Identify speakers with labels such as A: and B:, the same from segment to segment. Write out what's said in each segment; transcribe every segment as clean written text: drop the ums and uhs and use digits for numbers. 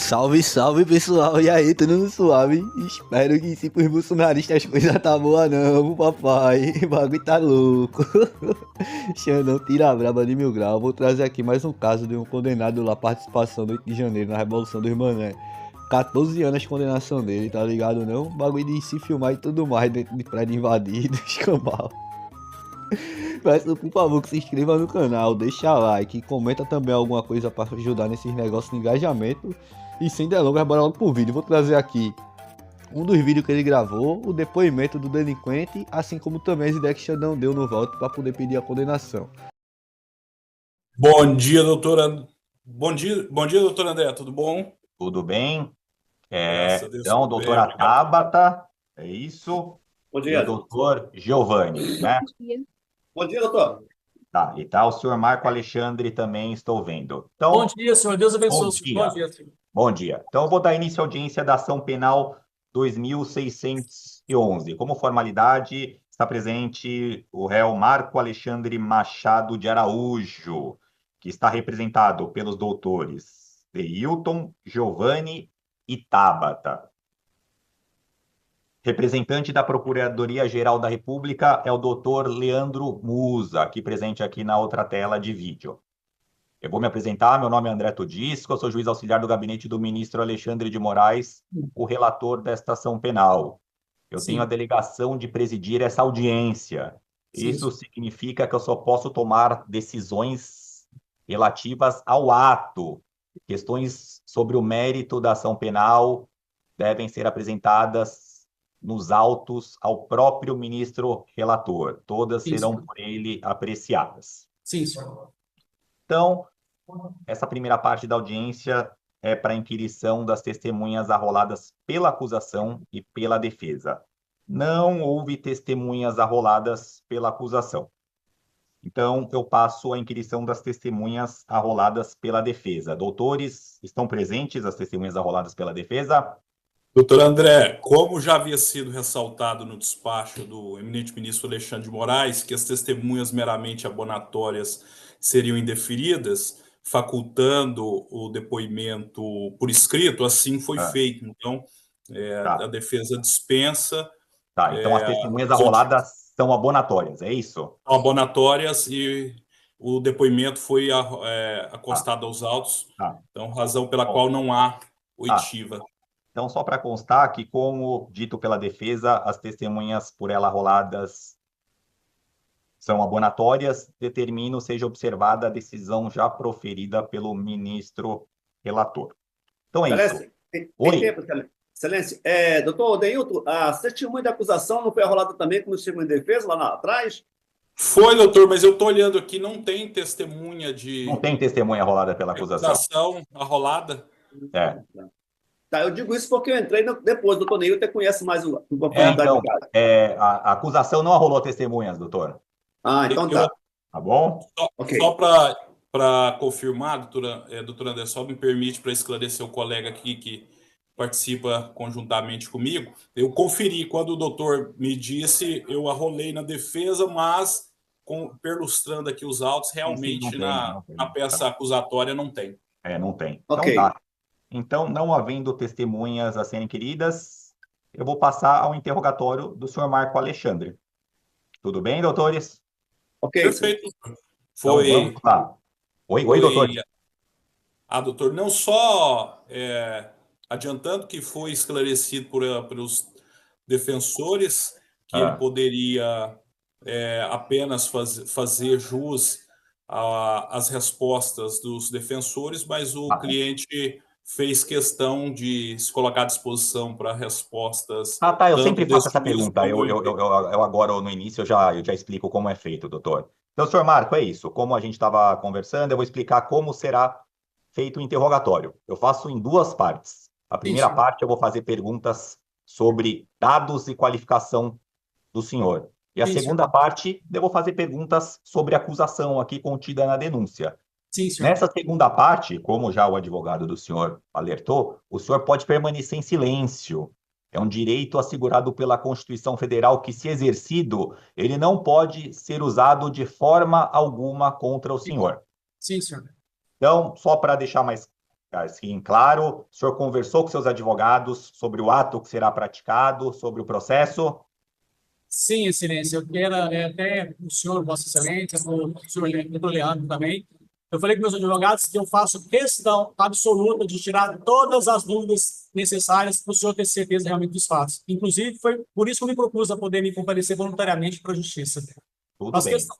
A: Salve, salve pessoal, e aí, tudo no suave? Espero que se pros bolsonaristas as coisas tá boa não, papai, o bagulho tá louco. Xandão tira a braba de 1000 graus, vou trazer aqui mais um caso de um condenado lá, participação do 8 de janeiro na Revolução dos Mané. 14 anos de condenação dele, tá ligado não? Bagulho de se filmar e tudo mais dentro de prédio invadido, escambau. Peço por favor que se inscreva no canal, deixa like, comenta também alguma coisa pra ajudar nesses negócios de engajamento. E sem delongas, bora logo pro vídeo. Vou trazer aqui um dos vídeos que ele gravou, o depoimento do delinquente, assim como também as ideias que Xandão deu no voto para poder pedir a condenação.
B: Bom dia, doutora. Bom dia, doutor André, tudo bom?
C: Tudo bem?
B: Graças a Deus,
C: Então,
B: tudo bem,
C: doutora
B: obrigado.
C: Tabata, é isso?
D: Bom
C: E
D: dia.
C: o doutor Giovanni, né?
D: Bom dia, doutor.
C: Tá, e tá o senhor Marco Alexandre também, estou vendo. Então,
E: Bom dia, senhor. Deus abençoe.
C: bom dia.
E: Bom dia, senhor.
C: Bom dia. Então, eu vou dar início à audiência da ação penal 2611. Como formalidade, está presente o réu Marco Alexandre Machado de Araújo, que está representado pelos doutores Deilton, Giovanni e Tabata. Representante da Procuradoria-Geral da República é o doutor Leandro Musa, aqui presente aqui na outra tela de vídeo. Eu vou me apresentar, meu nome é André Todisco, eu sou juiz auxiliar do gabinete do ministro Alexandre de Moraes, o relator desta ação penal. Eu
E: Sim.
C: tenho a delegação de presidir essa audiência.
E: Sim.
C: Isso significa que eu só posso tomar decisões relativas ao ato. Questões sobre o mérito da ação penal devem ser apresentadas nos autos ao próprio ministro relator. Todas
E: Sim,
C: serão
E: senhor.
C: por ele apreciadas.
E: Sim, senhor.
C: Então, essa primeira parte da audiência é para inquirição das testemunhas arroladas pela acusação e pela defesa. Não houve testemunhas arroladas pela acusação. Então, eu passo a inquirição das testemunhas arroladas pela defesa. Doutores, estão presentes as testemunhas arroladas pela defesa?
B: Doutor André, como já havia sido ressaltado no despacho do eminente ministro Alexandre de Moraes, que as testemunhas meramente abonatórias seriam indeferidas, facultando o depoimento por escrito, assim foi feito. Então,
C: Tá.
B: a defesa dispensa.
C: Tá, então as testemunhas arroladas são abonatórias, é isso?
B: Abonatórias e o depoimento foi acostado aos autos, então razão pela qual não há oitiva.
C: Então, só para constar que, como dito pela defesa, as testemunhas por ela arroladas são abonatórias, determino seja observada a decisão já proferida pelo ministro relator. Então é
D: Excelência,
C: isso.
D: tem
C: Oi.
D: tempo, Excelência. Doutor Deilton, a testemunha da acusação não foi arrolada também como testemunha de defesa lá atrás?
B: Foi, doutor, mas eu estou olhando aqui, não tem testemunha de
C: Não tem testemunha arrolada pela acusação.
B: acusação arrolada.
C: É.
D: Tá, eu digo isso porque eu entrei depois, doutor Deilton conhece mais o
C: Então, a acusação não arrolou testemunhas, doutor.
D: Ah, então tá.
C: Tá bom?
D: Ok.
B: Só para confirmar, doutor André, só me permite para esclarecer o colega aqui que participa conjuntamente comigo. Eu conferi, quando o doutor me disse, eu arrolei na defesa, mas perlustrando aqui os autos, realmente na peça acusatória não tem.
C: Não tem.
D: Ok.
C: Então tá. Então, não havendo testemunhas a serem queridas, eu vou passar ao interrogatório do senhor Marco Alexandre. Tudo bem, doutores?
D: Ok.
B: Perfeito.
C: Então,
B: Foi.
C: vamos lá. Oi, doutor.
B: Doutor, não só adiantando que foi esclarecido pelos defensores que ele poderia apenas fazer jus às respostas dos defensores, mas o cliente fez questão de se colocar à disposição para respostas.
C: Eu sempre faço essa pergunta. Eu agora, no início, eu já explico como é feito, doutor. Então, senhor Marco, é isso. Como a gente estava conversando, eu vou explicar como será feito o interrogatório. Eu faço em duas partes. A primeira parte, eu vou fazer perguntas sobre dados e qualificação do senhor. E a segunda parte, eu vou fazer perguntas sobre a acusação aqui contida na denúncia.
E: Sim, senhor.
C: Nessa segunda parte, como já o advogado do senhor alertou, o senhor pode permanecer em silêncio. É um direito assegurado pela Constituição Federal que, se exercido, ele não pode ser usado de forma alguma contra o senhor.
E: Sim, senhor.
C: Então, só para deixar mais assim, claro, o senhor conversou com seus advogados sobre o ato que será praticado, sobre o processo?
E: Sim, Excelência, eu quero até o senhor, Vossa Excelência, o senhor doutor Leandro também. Eu falei com meus advogados que eu faço questão absoluta de tirar todas as dúvidas necessárias para o senhor ter certeza realmente dos fatos. Inclusive, foi por isso que eu me propus a poder me comparecer voluntariamente para a Justiça.
C: Tudo
E: Faço
C: bem.
E: questão.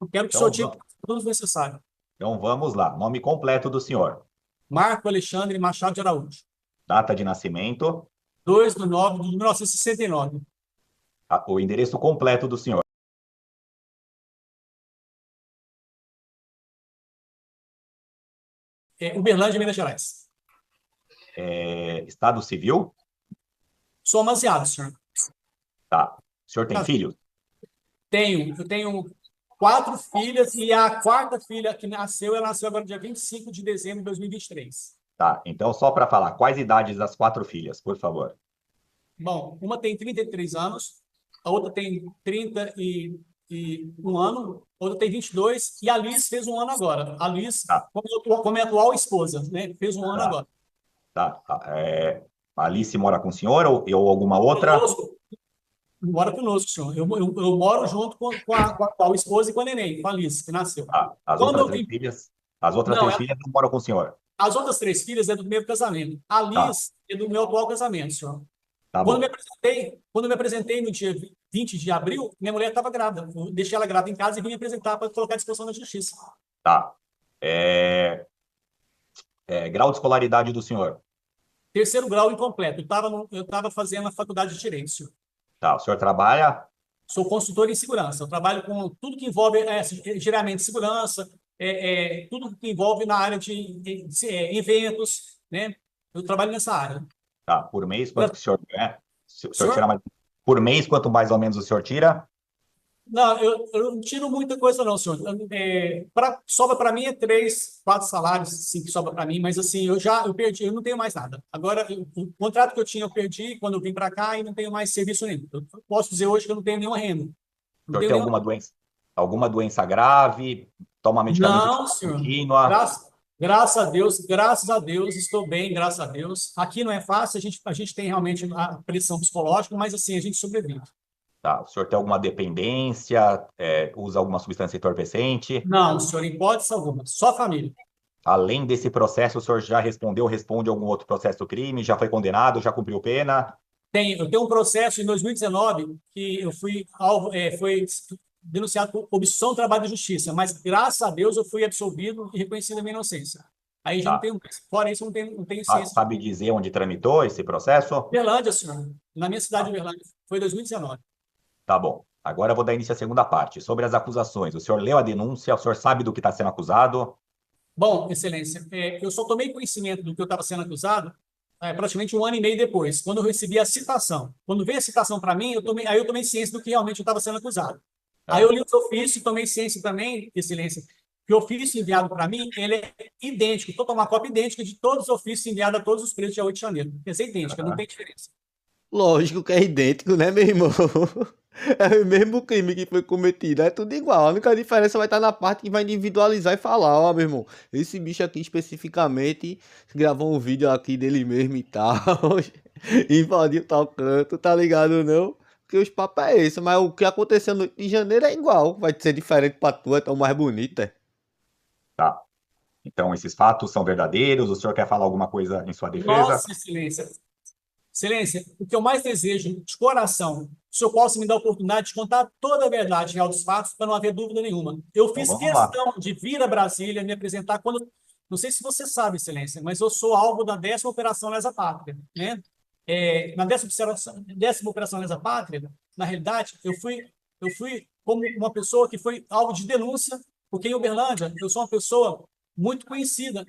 E: Eu quero que o
C: Então,
E: senhor tire tudo necessário.
C: Então, vamos lá. Nome completo do senhor.
E: Marco Alexandre Machado de Araújo.
C: Data de nascimento.
E: 2/9/1969.
C: O endereço completo do senhor.
E: Uberlândia, Minas Gerais.
C: Estado civil?
E: Sou amaziado, senhor.
C: Tá. O senhor tem filhos?
E: Eu tenho 4 filhas e a quarta filha que nasceu, ela nasceu agora dia 25 de dezembro de 2023.
C: Tá. Então, só para falar, quais idades das 4 filhas, por favor?
E: Bom, uma tem 33 anos, a outra tem 31 ano, a outra tem 22 e a Liz fez 1 ano agora. A Liz,
C: Tá.
E: como é atual esposa, né? Fez 1 ano agora.
C: Tá. A Alice mora com o senhor ou alguma outra?
E: Conosco, mora conosco, senhor. Eu moro junto com a atual esposa e com a neném, com a Liz, que nasceu.
C: Tá. As
E: Quando
C: outras
E: eu vim-
C: 3 filhas? As outras
E: Não,
C: 3 filhas não moram com o senhor?
E: As outras 3 filhas é do primeiro casamento. A
C: Tá.
E: Liz é do meu atual casamento, senhor.
C: Tá
E: Quando
C: bom.
E: eu me apresentei no dia 20 de abril, minha mulher estava grávida. Eu deixei ela grávida em casa e vim me apresentar para colocar à disposição da justiça.
C: Tá. Grau de escolaridade do senhor?
E: 3º grau incompleto. Eu estava fazendo a faculdade de Direito, senhor.
C: Tá. O senhor trabalha?
E: Sou consultor em segurança. Eu trabalho com tudo que envolve gerenciamento de segurança, tudo que envolve na área de eventos, né? Eu trabalho nessa área.
C: Tá. Por mês, quanto que o senhor ganha? O senhor
E: Senhor?
C: tira mais... Por mês, quanto mais ou menos o senhor tira?
E: Não, eu não tiro muita coisa não, senhor. Sobra para mim 3, 4 salários, sim, que sobra para mim, mas assim, eu perdi, eu não tenho mais nada. Agora, o contrato que eu tinha, eu perdi quando eu vim para cá e não tenho mais serviço nenhum. Eu posso dizer hoje que eu não tenho nenhuma renda.
C: O senhor tem alguma doença grave? Toma medicamento
E: Não,
C: de
E: senhor.
C: contínua?
E: Graças a Deus, estou bem, graças a Deus. Aqui não é fácil, a gente tem realmente a pressão psicológica, mas assim, a gente sobrevive.
C: Tá. O senhor tem alguma dependência? Usa alguma substância entorpecente?
E: Não, senhor, em hipótese alguma, só família.
C: Além desse processo, o senhor já responde algum outro processo do crime? Já foi condenado? Já cumpriu pena?
E: Eu tenho um processo em 2019 que eu fui foi denunciado por obstrução ao trabalho da justiça, mas graças a Deus eu fui absolvido e reconhecido a minha inocência. Aí já
C: Tá.
E: não tenho, fora isso, não tenho ciência.
C: Sabe dizer onde tramitou esse processo?
E: Uberlândia, senhor, na minha cidade de Uberlândia, foi 2019.
C: Tá bom. Agora eu vou dar início à segunda parte. Sobre as acusações. O senhor leu a denúncia? O senhor sabe do que está sendo acusado?
E: Bom, Excelência, eu só tomei conhecimento do que eu estava sendo acusado praticamente 1 ano e meio depois, quando eu recebi a citação. Quando veio a citação para mim, eu tomei ciência do que realmente eu estava sendo acusado. Aí eu li os ofícios e tomei ciência também, Excelência, que o ofício enviado para mim, ele é idêntico, estou com uma cópia idêntica de todos os ofícios enviados a todos os presos de 8 de janeiro. Essa é idêntica, não tem diferença.
A: Lógico que é idêntico, né, meu irmão? É o mesmo crime que foi cometido, é tudo igual. A única diferença vai estar na parte que vai individualizar e falar, ó, meu irmão, esse bicho aqui especificamente gravou um vídeo aqui dele mesmo e tal, invadiu tal canto, tá ligado não? Porque os papos é esse, mas o que aconteceu no 8 de janeiro é igual, vai ser diferente pra tu, é tão mais bonito, é?
C: Tá. Então, esses fatos são verdadeiros? O senhor quer falar alguma coisa em sua defesa?
E: Nossa, Excelência. Excelência, o que eu mais desejo de coração, o senhor possa me dar a oportunidade de contar toda a verdade real dos fatos, para não haver dúvida nenhuma. Eu fiz
C: vamos lá.
E: questão de vir a Brasília me apresentar quando. Não sei se você sabe, Excelência, mas eu sou alvo da 10ª Operação Lesa Pátria, né? Na 10ª Operação Lesa Pátria, na realidade, eu fui como uma pessoa que foi alvo de denúncia, porque em Uberlândia eu sou uma pessoa muito conhecida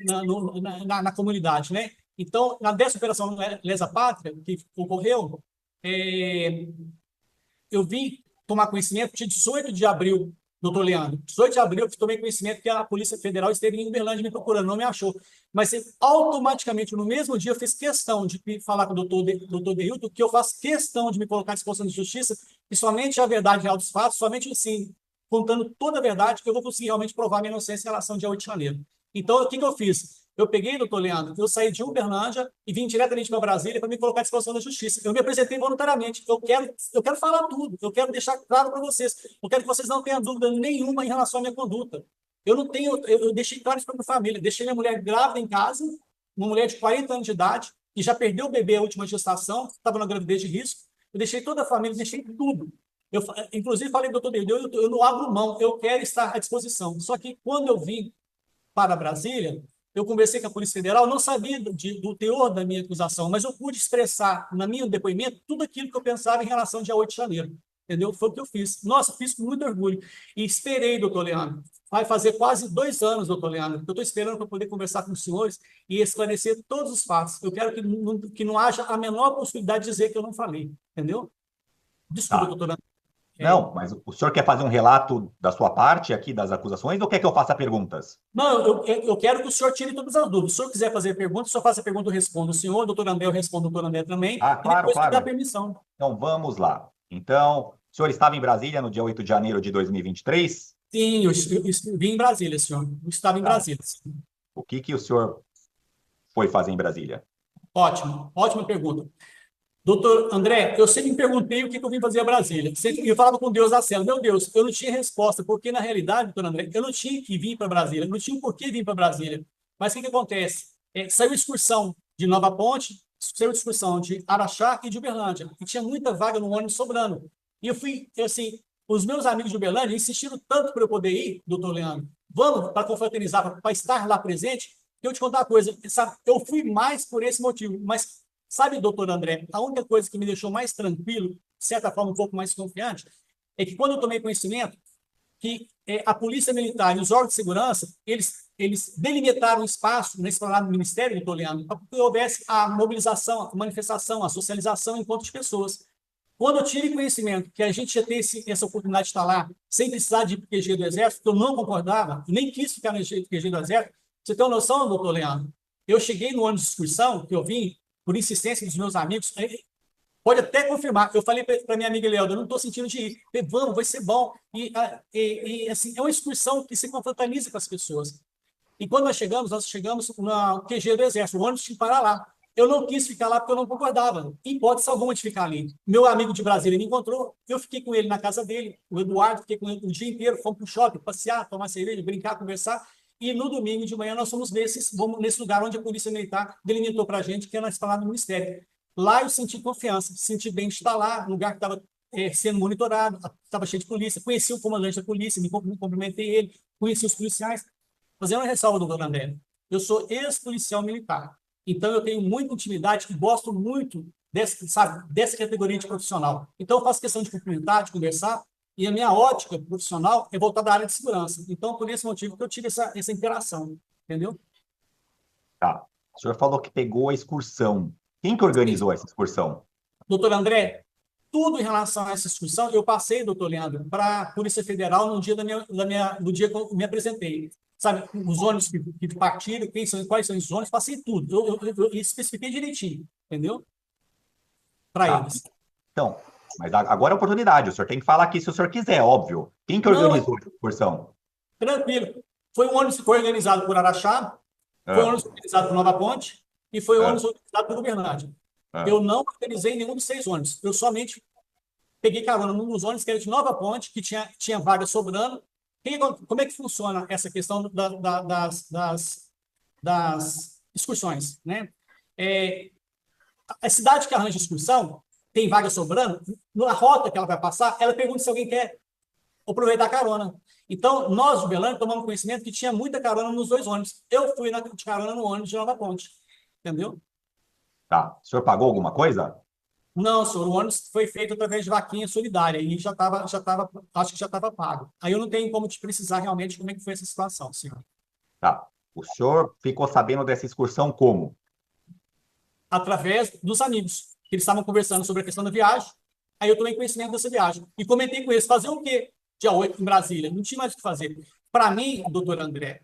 E: na comunidade, né? Então, na 10ª Operação Lesa Pátria, que ocorreu, eu vim tomar conhecimento dia 18 de abril, doutor Leandro. 18 de abril, eu tomei conhecimento que a Polícia Federal esteve em Uberlândia me procurando, não me achou. Mas automaticamente, no mesmo dia, eu fiz questão de falar com o doutor Deilton, que eu faço questão de me colocar à disposição de justiça, e somente a verdade real dos fatos, somente assim, contando toda a verdade, que eu vou conseguir realmente provar minha inocência em relação ao dia 8 de janeiro. Então, o que eu fiz? Eu peguei, doutor Leandro, eu saí de Uberlândia e vim diretamente para Brasília para me colocar à disposição da justiça. Eu me apresentei voluntariamente. Eu quero falar tudo. Eu quero deixar claro para vocês. Eu quero que vocês não tenham dúvida nenhuma em relação à minha conduta. Eu não tenho, eu deixei claro isso para minha família. Deixei minha mulher grávida em casa, uma mulher de 40 anos de idade, que já perdeu o bebê a última gestação, estava na gravidez de risco. Eu deixei toda a família, deixei tudo. Eu, inclusive, falei, doutor, eu não abro mão, eu quero estar à disposição. Só que quando eu vim para Brasília, eu conversei com a Polícia Federal, não sabia do teor da minha acusação, mas eu pude expressar, no meu depoimento, tudo aquilo que eu pensava em relação ao dia 8 de janeiro. Entendeu? Foi o que eu fiz. Nossa, fiz com muito orgulho. E esperei, doutor Leandro. Vai fazer quase 2 anos, doutor Leandro, que eu estou esperando para poder conversar com os senhores e esclarecer todos os fatos. Eu quero que não haja a menor possibilidade de dizer que eu não falei. Entendeu? Desculpa, doutor Leandro.
C: Não, mas o senhor quer fazer um relato da sua parte aqui das acusações ou quer que eu faça perguntas?
E: Não, eu quero que o senhor tire todas as dúvidas. Se o senhor quiser fazer perguntas, o senhor faça a pergunta, eu respondo o senhor, doutor André, eu respondo o doutor André também.
C: Ah,
E: e
C: claro,
E: depois me dá
C: claro.
E: permissão.
C: Então, vamos lá. Então, o senhor estava em Brasília no dia 8 de janeiro de 2023?
E: Sim, eu vim em Brasília, senhor. Eu estava em Brasília.
C: O que o senhor foi fazer em Brasília?
E: Ótimo, ótima pergunta. Doutor André, eu sempre me perguntei o que eu vim fazer a Brasília. Eu falava com Deus da cela. Meu Deus, eu não tinha resposta, porque na realidade, doutor André, eu não tinha que vir para Brasília, eu não tinha um porquê vir para Brasília. Mas o que acontece? Saiu excursão de Nova Ponte, saiu excursão de Araxá e de Uberlândia. E tinha muita vaga no ônibus sobrando. E eu fui, assim, os meus amigos de Uberlândia insistiram tanto para eu poder ir, doutor Leandro, vamos para confraternizar, para estar lá presente, que eu te contar uma coisa, sabe, eu fui mais por esse motivo, mas sabe, doutor André, a única coisa que me deixou mais tranquilo, de certa forma um pouco mais confiante, é que quando eu tomei conhecimento que a Polícia Militar e os órgãos de segurança, eles delimitaram espaço nesse esplanada do Ministério, doutor Leandro, para que houvesse a mobilização, a manifestação, a socialização enquanto de pessoas. Quando eu tive conhecimento que a gente ia ter essa oportunidade de estar lá, sem precisar de ir para o QG do Exército, eu não concordava, nem quis ficar no QG do Exército, você tem uma noção, doutor Leandro? Eu cheguei no ônibus de excursão, que eu vim, por insistência dos meus amigos, pode até confirmar, eu falei para minha amiga Lealda, eu não estou sentindo de ir, vamos, vai ser bom, assim, é uma excursão que se confraterniza com as pessoas. E quando nós chegamos no QG do Exército, o ônibus tinha que parar lá. Eu não quis ficar lá porque eu não concordava, em hipótese alguma de ficar ali. Meu amigo de Brasília me encontrou, eu fiquei com ele na casa dele, o Eduardo, fiquei com ele o dia inteiro, fomos para o shopping, passear, tomar cerveja, brincar, conversar, e no domingo de manhã nós fomos nesse lugar onde a Polícia Militar delimitou para a gente, que é na esplanada do Ministério. Lá eu senti confiança, senti bem de estar lá, no lugar que estava sendo monitorado, estava cheio de polícia, conheci o comandante da polícia, me cumprimentei ele, conheci os policiais. Fazendo uma ressalva, doutor André, eu sou ex-policial militar, então eu tenho muita intimidade e gosto muito dessa categoria de profissional. Então eu faço questão de cumprimentar, de conversar, e a minha ótica profissional é voltada à área de segurança. Então, por esse motivo que eu tive essa interação, entendeu?
C: Tá. O senhor falou que pegou a excursão. Quem que organizou essa excursão?
E: Doutor André, tudo em relação a essa excursão, eu passei, doutor Leandro, para a Polícia Federal no dia no dia que eu me apresentei. Sabe, os ônibus que partiram, quais são os ônibus, passei tudo. Eu especifiquei direitinho, entendeu? Para eles.
C: Então, mas agora é a oportunidade. O senhor tem que falar aqui se o senhor quiser, óbvio. Quem que organizou a excursão?
E: Tranquilo. Foi um ônibus que foi organizado por Araxá, foi um ônibus organizado por Nova Ponte e foi um ônibus organizado por Uberlândia. Eu não organizei nenhum dos 6 ônibus. Eu somente peguei carona num dos ônibus que era de Nova Ponte, que tinha vaga sobrando. Como é que funciona essa questão das excursões, né? A cidade que arranja excursão tem vaga sobrando, na rota que ela vai passar, ela pergunta se alguém quer aproveitar a carona. Então, nós, de Uberlândia, tomamos conhecimento que tinha muita carona nos 2 ônibus. Eu fui de carona no ônibus de Nova Ponte, entendeu?
C: Tá. O senhor pagou alguma coisa?
E: Não, senhor, o ônibus foi feito através de vaquinha solidária e acho que já estava pago. Aí eu não tenho como te precisar realmente como é que foi essa situação, senhor.
C: Tá. O senhor ficou sabendo dessa excursão como?
E: Através dos amigos, que eles estavam conversando sobre a questão da viagem. Aí eu tomei conhecimento dessa viagem e comentei com eles, fazer o quê? Dia 8 em Brasília, não tinha mais o que fazer. Para mim, doutor André,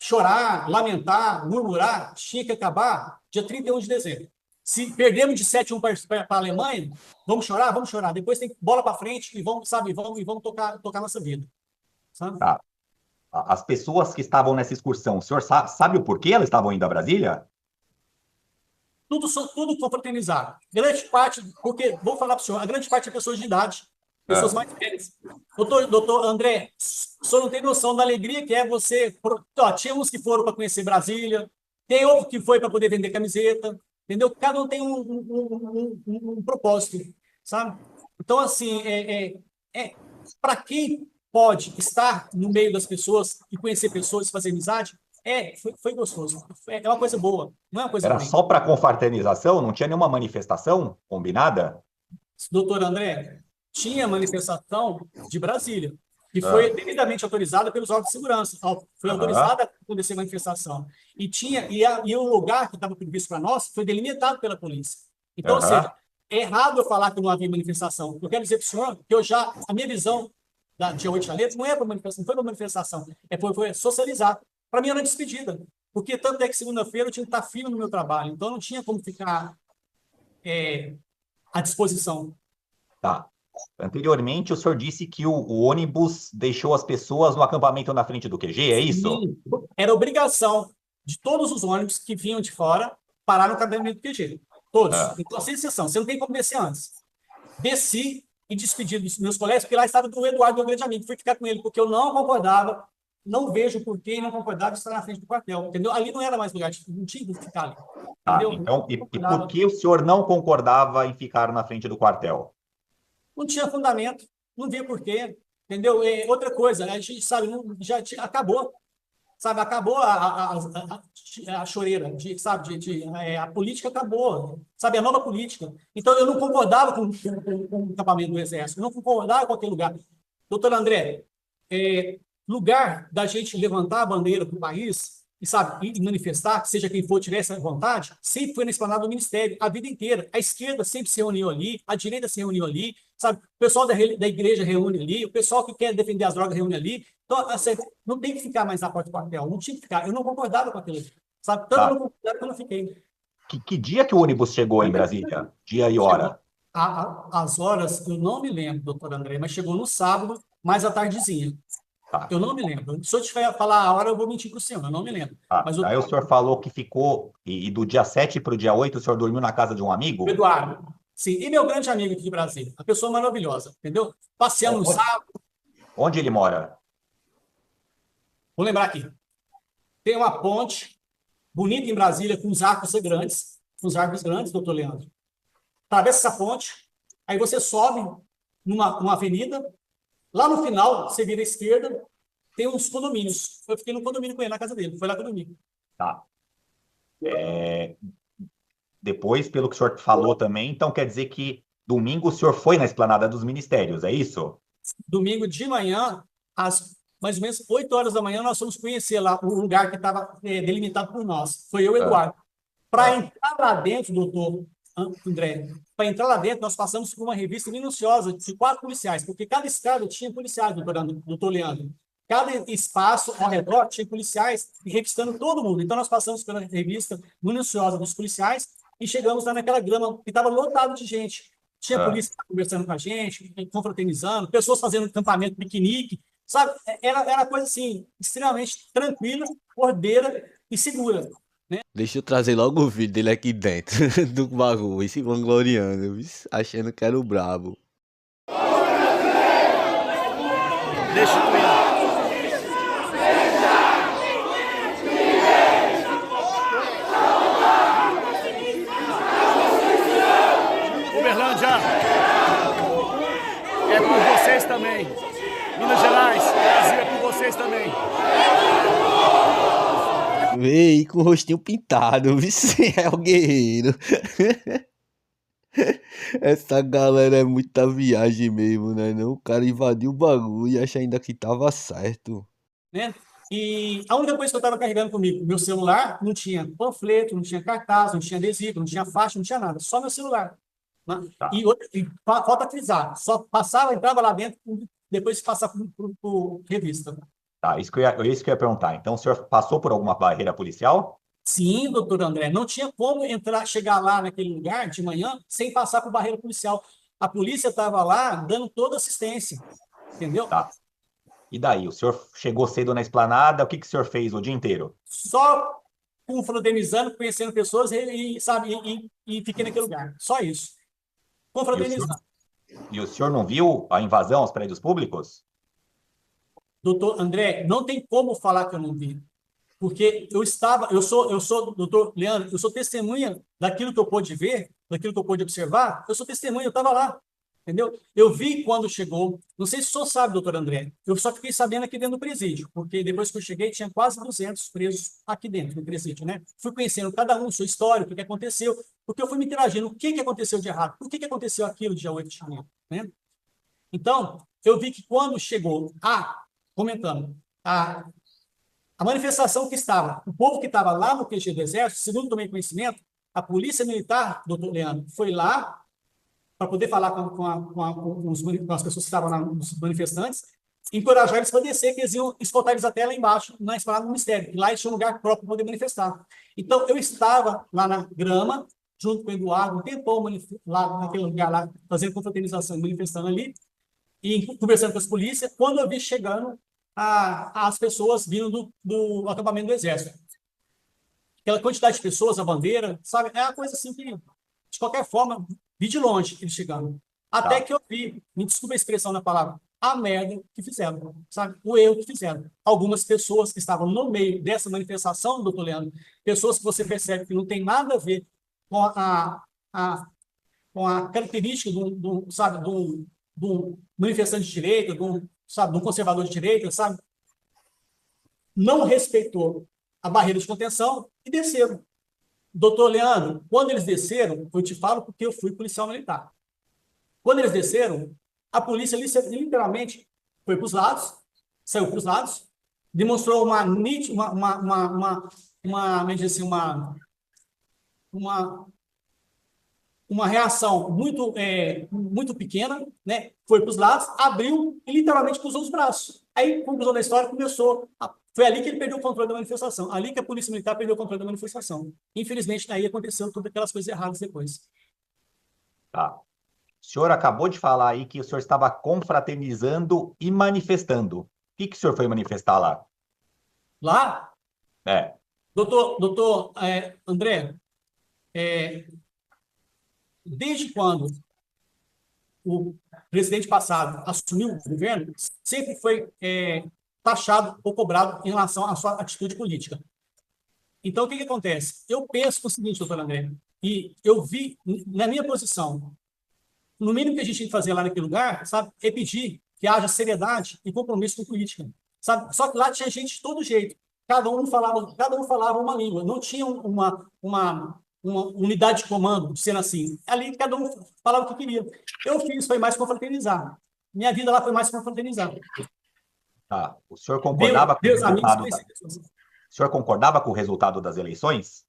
E: chorar, lamentar, murmurar, tinha que acabar dia 31 de dezembro. Se perdemos de 7-1 para a Alemanha, vamos chorar? Vamos chorar. Depois tem bola para frente e vamos tocar nossa vida. Sabe?
C: Tá. As pessoas que estavam nessa excursão, o senhor sabe o porquê elas estavam indo a Brasília?
E: Tudo confraternizado. Grande parte, porque, vou falar para o senhor, a grande parte é pessoas de idade, pessoas mais velhas. Doutor André, o senhor não tem noção da alegria que é você... tinha uns que foram para conhecer Brasília, tem outro que foi para poder vender camiseta, entendeu? Cada um tem um propósito, sabe? Então, assim, para quem pode estar no meio das pessoas e conhecer pessoas e fazer amizade, foi gostoso. É uma coisa boa, não é uma coisa
C: Era
E: ruim.
C: só para confraternização? Não tinha nenhuma manifestação combinada?
E: Doutor André, tinha manifestação de Brasília, que foi devidamente autorizada pelos órgãos de segurança. Foi autorizada a acontecer manifestação. E o lugar que estava previsto para nós foi delimitado pela polícia. Então, ou seja, é errado eu falar que não havia manifestação. Eu quero dizer para o senhor que a minha visão da dia 8 de janeiro não é para manifestação, não foi para manifestação, foi socializar. Para mim era uma despedida, porque tanto é que segunda-feira eu tinha que estar firme no meu trabalho, então não tinha como ficar à disposição.
C: Tá. Anteriormente, o senhor disse que o ônibus deixou as pessoas no acampamento na frente do QG, é isso?
E: Sim. Era obrigação de todos os ônibus que vinham de fora parar no acampamento do QG. Todos. Então, sem exceção. Você não tem como descer antes. Desci e despedi dos meus colegas, porque lá estava o Eduardo, meu grande amigo. Fui ficar com ele, porque eu não concordava, não vejo por que não concordava de estar na frente do quartel, entendeu? Ali não era mais lugar, não tinha que ficar ali. Entendeu?
C: Então, e por que o senhor não concordava em ficar na frente do quartel?
E: Não tinha fundamento, não via por quê, entendeu? Outra coisa, a gente sabe, acabou, sabe? Acabou a choreira, a política acabou, sabe? A nova política. Então, eu não concordava com o acampamento do Exército, eu não concordava com aquele lugar. Doutor André, lugar da gente levantar a bandeira para o país e manifestar, seja quem for, tivesse a vontade, sempre foi na esplanada do Ministério, a vida inteira. A esquerda sempre se reuniu ali, a direita se reuniu ali, sabe? O pessoal da igreja reúne ali, o pessoal que quer defender as drogas reúne ali. Então, assim, não tem que ficar mais na porta do quartel, não tinha que ficar. Eu não concordava com aquilo, sabe? Tanto eu não concordava que eu não fiquei.
C: Que dia que o ônibus chegou em Brasília? Dia e hora?
E: As horas, eu não me lembro, doutor André, mas chegou no sábado, mais à tardezinha. Eu não me lembro. Se eu te falar a hora, eu vou mentir para o senhor, eu não me lembro. Mas
C: Aí o senhor falou que ficou, e do dia 7 para o dia 8, o senhor dormiu na casa de um amigo?
E: Eduardo, sim, e meu grande amigo aqui de Brasília, uma pessoa maravilhosa, entendeu? Passeando no sábado.
C: Onde ele mora?
E: Vou lembrar aqui. Tem uma ponte bonita em Brasília, com os arcos grandes, doutor Leandro. Atravessa essa ponte, aí você sobe numa avenida. Lá no final, você vira à esquerda, tem uns condomínios. Eu fiquei no condomínio com ele, na casa dele. Foi lá comigo.
C: Tá. Depois, pelo que o senhor falou também, então quer dizer que domingo o senhor foi na esplanada dos ministérios, é isso?
E: Domingo de manhã, às mais ou menos 8 horas da manhã, nós fomos conhecer lá o lugar que estava delimitado por nós. Foi eu e o Eduardo. Para entrar lá dentro, doutor André, para entrar lá dentro, nós passamos por uma revista minuciosa de 4 policiais, porque cada escada tinha policiais, doutor Leandro. Cada espaço ao redor tinha policiais revistando todo mundo. Então, nós passamos pela revista minuciosa dos policiais e chegamos lá naquela grama que estava lotado de gente. Tinha polícia conversando com a gente, confraternizando, pessoas fazendo acampamento, piquenique, sabe? Era uma coisa assim, extremamente tranquila, ordeira e segura.
A: Deixa eu trazer logo o vídeo dele aqui dentro do bagulho, e se vangloriando, achando que era o brabo.
F: Deixa eu ir. Uberlândia, é por vocês também. Minas Gerais, Brasil é por vocês também.
A: Véi, com o rostinho pintado, vice é o guerreiro. Essa galera é muita viagem mesmo, né? Não? O cara invadiu o bagulho e acha ainda que tava certo.
E: Né? E a única coisa que eu estava carregando comigo, meu celular, não tinha panfleto, não tinha cartaz, não tinha adesivo, não tinha faixa, não tinha nada, só meu celular. Né? E falta frisar, só passava, entrava lá dentro, depois passava por revista.
C: Tá, isso que eu ia perguntar. Então, o senhor passou por alguma barreira policial?
E: Sim, doutor André, não tinha como chegar lá naquele lugar de manhã sem passar por barreira policial. A polícia estava lá dando toda assistência, entendeu?
C: Tá. E daí? O senhor chegou cedo na esplanada, o que o senhor fez o dia inteiro?
E: Só confraternizando, conhecendo pessoas e fiquei naquele lugar. Só isso. Confraternizando.
C: E o senhor não viu a invasão aos prédios públicos?
E: Doutor André, não tem como falar que eu não vi. Porque eu sou, doutor Leandro, eu sou testemunha daquilo que eu pude ver, daquilo que eu pude observar, eu sou testemunha, eu estava lá, entendeu? Eu vi quando chegou, não sei se o senhor sabe, doutor André, eu só fiquei sabendo aqui dentro do presídio, porque depois que eu cheguei, tinha quase 200 presos aqui dentro do presídio, né? Fui conhecendo cada um, sua história, o que aconteceu, porque eu fui me interagindo, o que aconteceu de errado, por que aconteceu aquilo dia 8 de janeiro, né? Então, eu vi que quando chegou, comentando, a manifestação que estava, o povo que estava lá no QG do Exército, segundo tomei conhecimento, a Polícia Militar, doutor Leandro, foi lá para poder falar com as pessoas que estavam lá, os manifestantes, encorajar eles para descer, que eles iam escoltar eles até lá embaixo, na esplanada do Ministério, e lá eles tinham um lugar próprio para poder manifestar. Então, eu estava lá na grama, junto com o Eduardo, um tempão lá naquele lugar lá, fazendo confraternização, manifestando ali, e conversando com as polícias, quando eu vi chegando as pessoas vindo do acampamento do Exército. Aquela quantidade de pessoas, a bandeira, sabe? É uma coisa assim que, de qualquer forma, vi de longe eles chegando. Até que eu vi, me desculpa a expressão na palavra, a merda que fizeram, sabe? O erro que fizeram. Algumas pessoas que estavam no meio dessa manifestação, doutor Leandro, pessoas que você percebe que não tem nada a ver com com a característica sabe, do manifestante de direita, de um conservador de direita, sabe? Não respeitou a barreira de contenção e desceram. Doutor Leandro, quando eles desceram, eu te falo porque eu fui policial militar. Quando eles desceram, a polícia literalmente foi para os lados, saiu para os lados, demonstrou uma reação muito pequena, né? Foi para os lados, abriu e literalmente cruzou os braços. Aí, conclusão da história, foi ali que ele perdeu o controle da manifestação, ali que a Polícia Militar perdeu o controle da manifestação. Infelizmente, daí aconteceu todas aquelas coisas erradas depois.
C: Tá. O senhor acabou de falar aí que o senhor estava confraternizando e manifestando. O que o senhor foi manifestar lá?
E: Lá,
C: É.
E: doutor André, desde quando o presidente passado assumiu o governo, sempre foi taxado ou cobrado em relação à sua atitude política. Então, o que acontece? Eu penso o seguinte, doutor André, e eu vi, na minha posição, no mínimo que a gente tem que fazer lá naquele lugar, sabe, é pedir que haja seriedade e compromisso com política, sabe? Só que lá tinha gente de todo jeito, cada um falava uma língua, não tinha uma unidade de comando, sendo assim. Ali, cada um falava o que queria. Eu fiz, foi mais confraternizar. Minha vida lá foi mais confraternizar.
C: Tá. O senhor concordava com o resultado o senhor concordava com o resultado das eleições?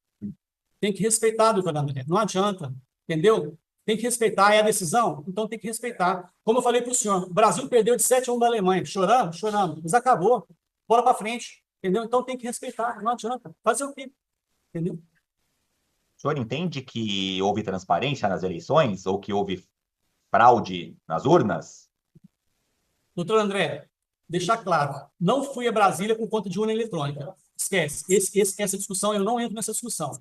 E: Tem que respeitar, doutor André. Não adianta, entendeu? Tem que respeitar. É a decisão? Então tem que respeitar. Como eu falei para o senhor, o Brasil perdeu de 7-1 da Alemanha. Chorando? Chorando. Mas acabou. Bola para frente. Entendeu? Então tem que respeitar. Não adianta. Fazer o quê? Entendeu?
C: O senhor entende que houve transparência nas eleições ou que houve fraude nas urnas?
E: Doutor André, deixar claro, não fui a Brasília por conta de urna eletrônica. Esquece. Essa discussão, eu não entro nessa discussão.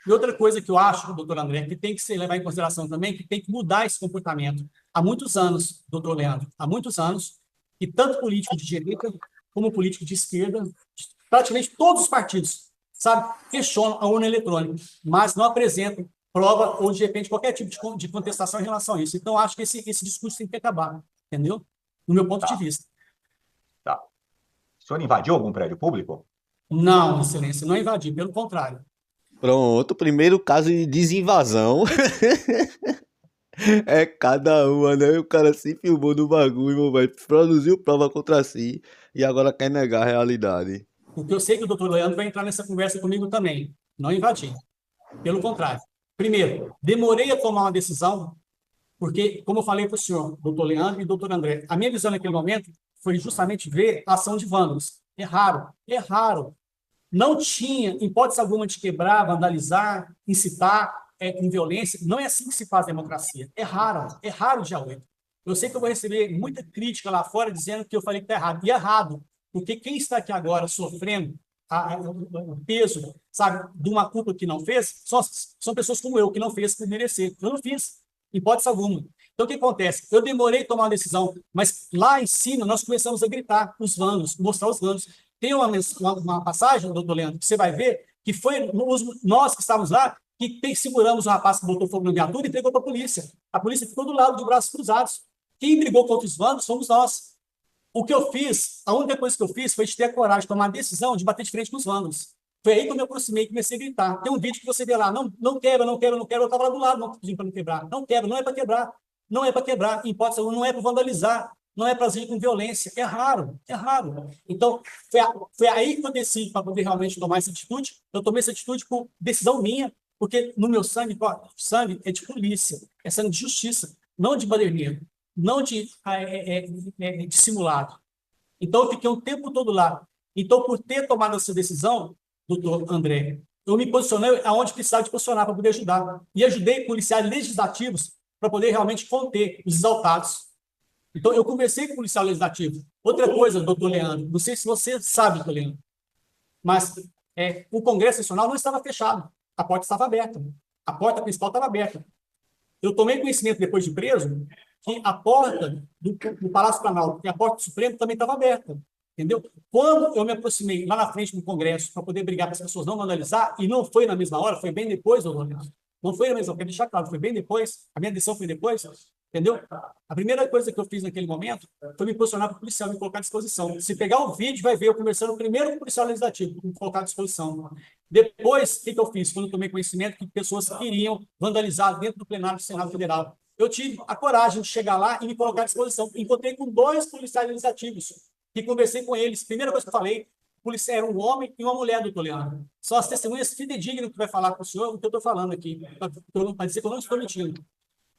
E: E outra coisa que eu acho, doutor André, que tem que se levar em consideração também, que tem que mudar esse comportamento. Há muitos anos, doutor Leandro, há muitos anos, que tanto político de direita como político de esquerda, praticamente todos os partidos, sabe, questionam a urna eletrônica, mas não apresentam prova ou, de repente, qualquer tipo de contestação em relação a isso. Então, acho que esse discurso tem que acabar, entendeu? No meu ponto de vista.
C: Tá. O senhor invadiu algum prédio público?
E: Não, excelência, não invadi, pelo contrário.
A: Pronto, primeiro caso de desinvasão. É cada uma, né? O cara se filmou no bagulho, vai produziu prova contra si e agora quer negar a realidade.
E: Porque eu sei que o doutor Leandro vai entrar nessa conversa comigo também. Não invadi. Pelo contrário. Primeiro, demorei a tomar uma decisão, porque, como eu falei para o senhor, doutor Leandro e doutor André, a minha visão naquele momento foi justamente ver a ação de vândalos. É raro. Não tinha hipótese alguma de quebrar, vandalizar, incitar com violência. Não é assim que se faz democracia. É raro dia 8. eu sei que eu vou receber muita crítica lá fora dizendo que eu falei que está errado. E é errado, porque quem está aqui agora sofrendo o peso, sabe, de uma culpa que não fez, são pessoas como eu, que não fez por merecer. Eu não fiz, em hipótese alguma. Então, o que acontece? Eu demorei a tomar uma decisão, mas lá em cima nós começamos a gritar os vanos, mostrar os vanos. Tem uma passagem, doutor Leandro, que você vai ver, que foi nós que estávamos lá, que seguramos o rapaz que botou fogo na viatura e entregou para a polícia. A polícia ficou do lado de braços cruzados. Quem brigou contra os vanos fomos nós. O que eu fiz, a única coisa que eu fiz foi de ter a coragem de tomar a decisão de bater de frente com os vândalos. Foi aí que eu me aproximei e comecei a gritar. Tem um vídeo que você vê lá, não quebra, não quebra, não quebra. Eu estava lá do lado, não pedindo para não quebrar. Não quebra, não é para quebrar. Não é para quebrar, em hipótese alguma, não é para vandalizar, não é para agir com violência. É raro, é raro. Então, foi aí que eu decidi para poder realmente tomar essa atitude. Eu tomei essa atitude por decisão minha, porque no meu sangue é de polícia, é sangue de justiça, não de baderneiro, não de dissimulado. Então, eu fiquei um tempo todo lá. Então, por ter tomado essa decisão, doutor André, eu me posicionei aonde precisava de posicionar para poder ajudar. E ajudei policiais legislativos para poder realmente conter os exaltados. Então, eu conversei com o policial legislativo. Outra coisa, doutor Leandro, não sei se você sabe, doutor Leandro, mas o Congresso Nacional não estava fechado. A porta estava aberta. A porta principal estava aberta. Eu tomei conhecimento, depois de preso, que a porta do Palácio Planalto e a porta do Supremo também estava aberta. Entendeu? Quando eu me aproximei lá na frente do Congresso para poder brigar para as pessoas não vandalizar, e não foi na mesma hora, foi bem depois, doutor Leandro. Não foi na mesma hora, quero deixar claro, foi bem depois, a minha decisão foi depois, entendeu? A primeira coisa que eu fiz naquele momento foi me posicionar para o policial, me colocar à disposição. Se pegar o vídeo, vai ver eu conversando primeiro com o policial legislativo, me colocar à disposição. Depois, o que eu fiz? Quando eu tomei conhecimento que pessoas queriam vandalizar dentro do plenário do Senado Federal, eu tive a coragem de chegar lá e me colocar à disposição. Encontrei com 2 policiais legislativos e conversei com eles. Primeira coisa que eu falei, era um homem e uma mulher, doutor Leandro. São as testemunhas fidedignas que vai falar para o senhor o que eu estou falando aqui, para dizer que eu não estou mentindo.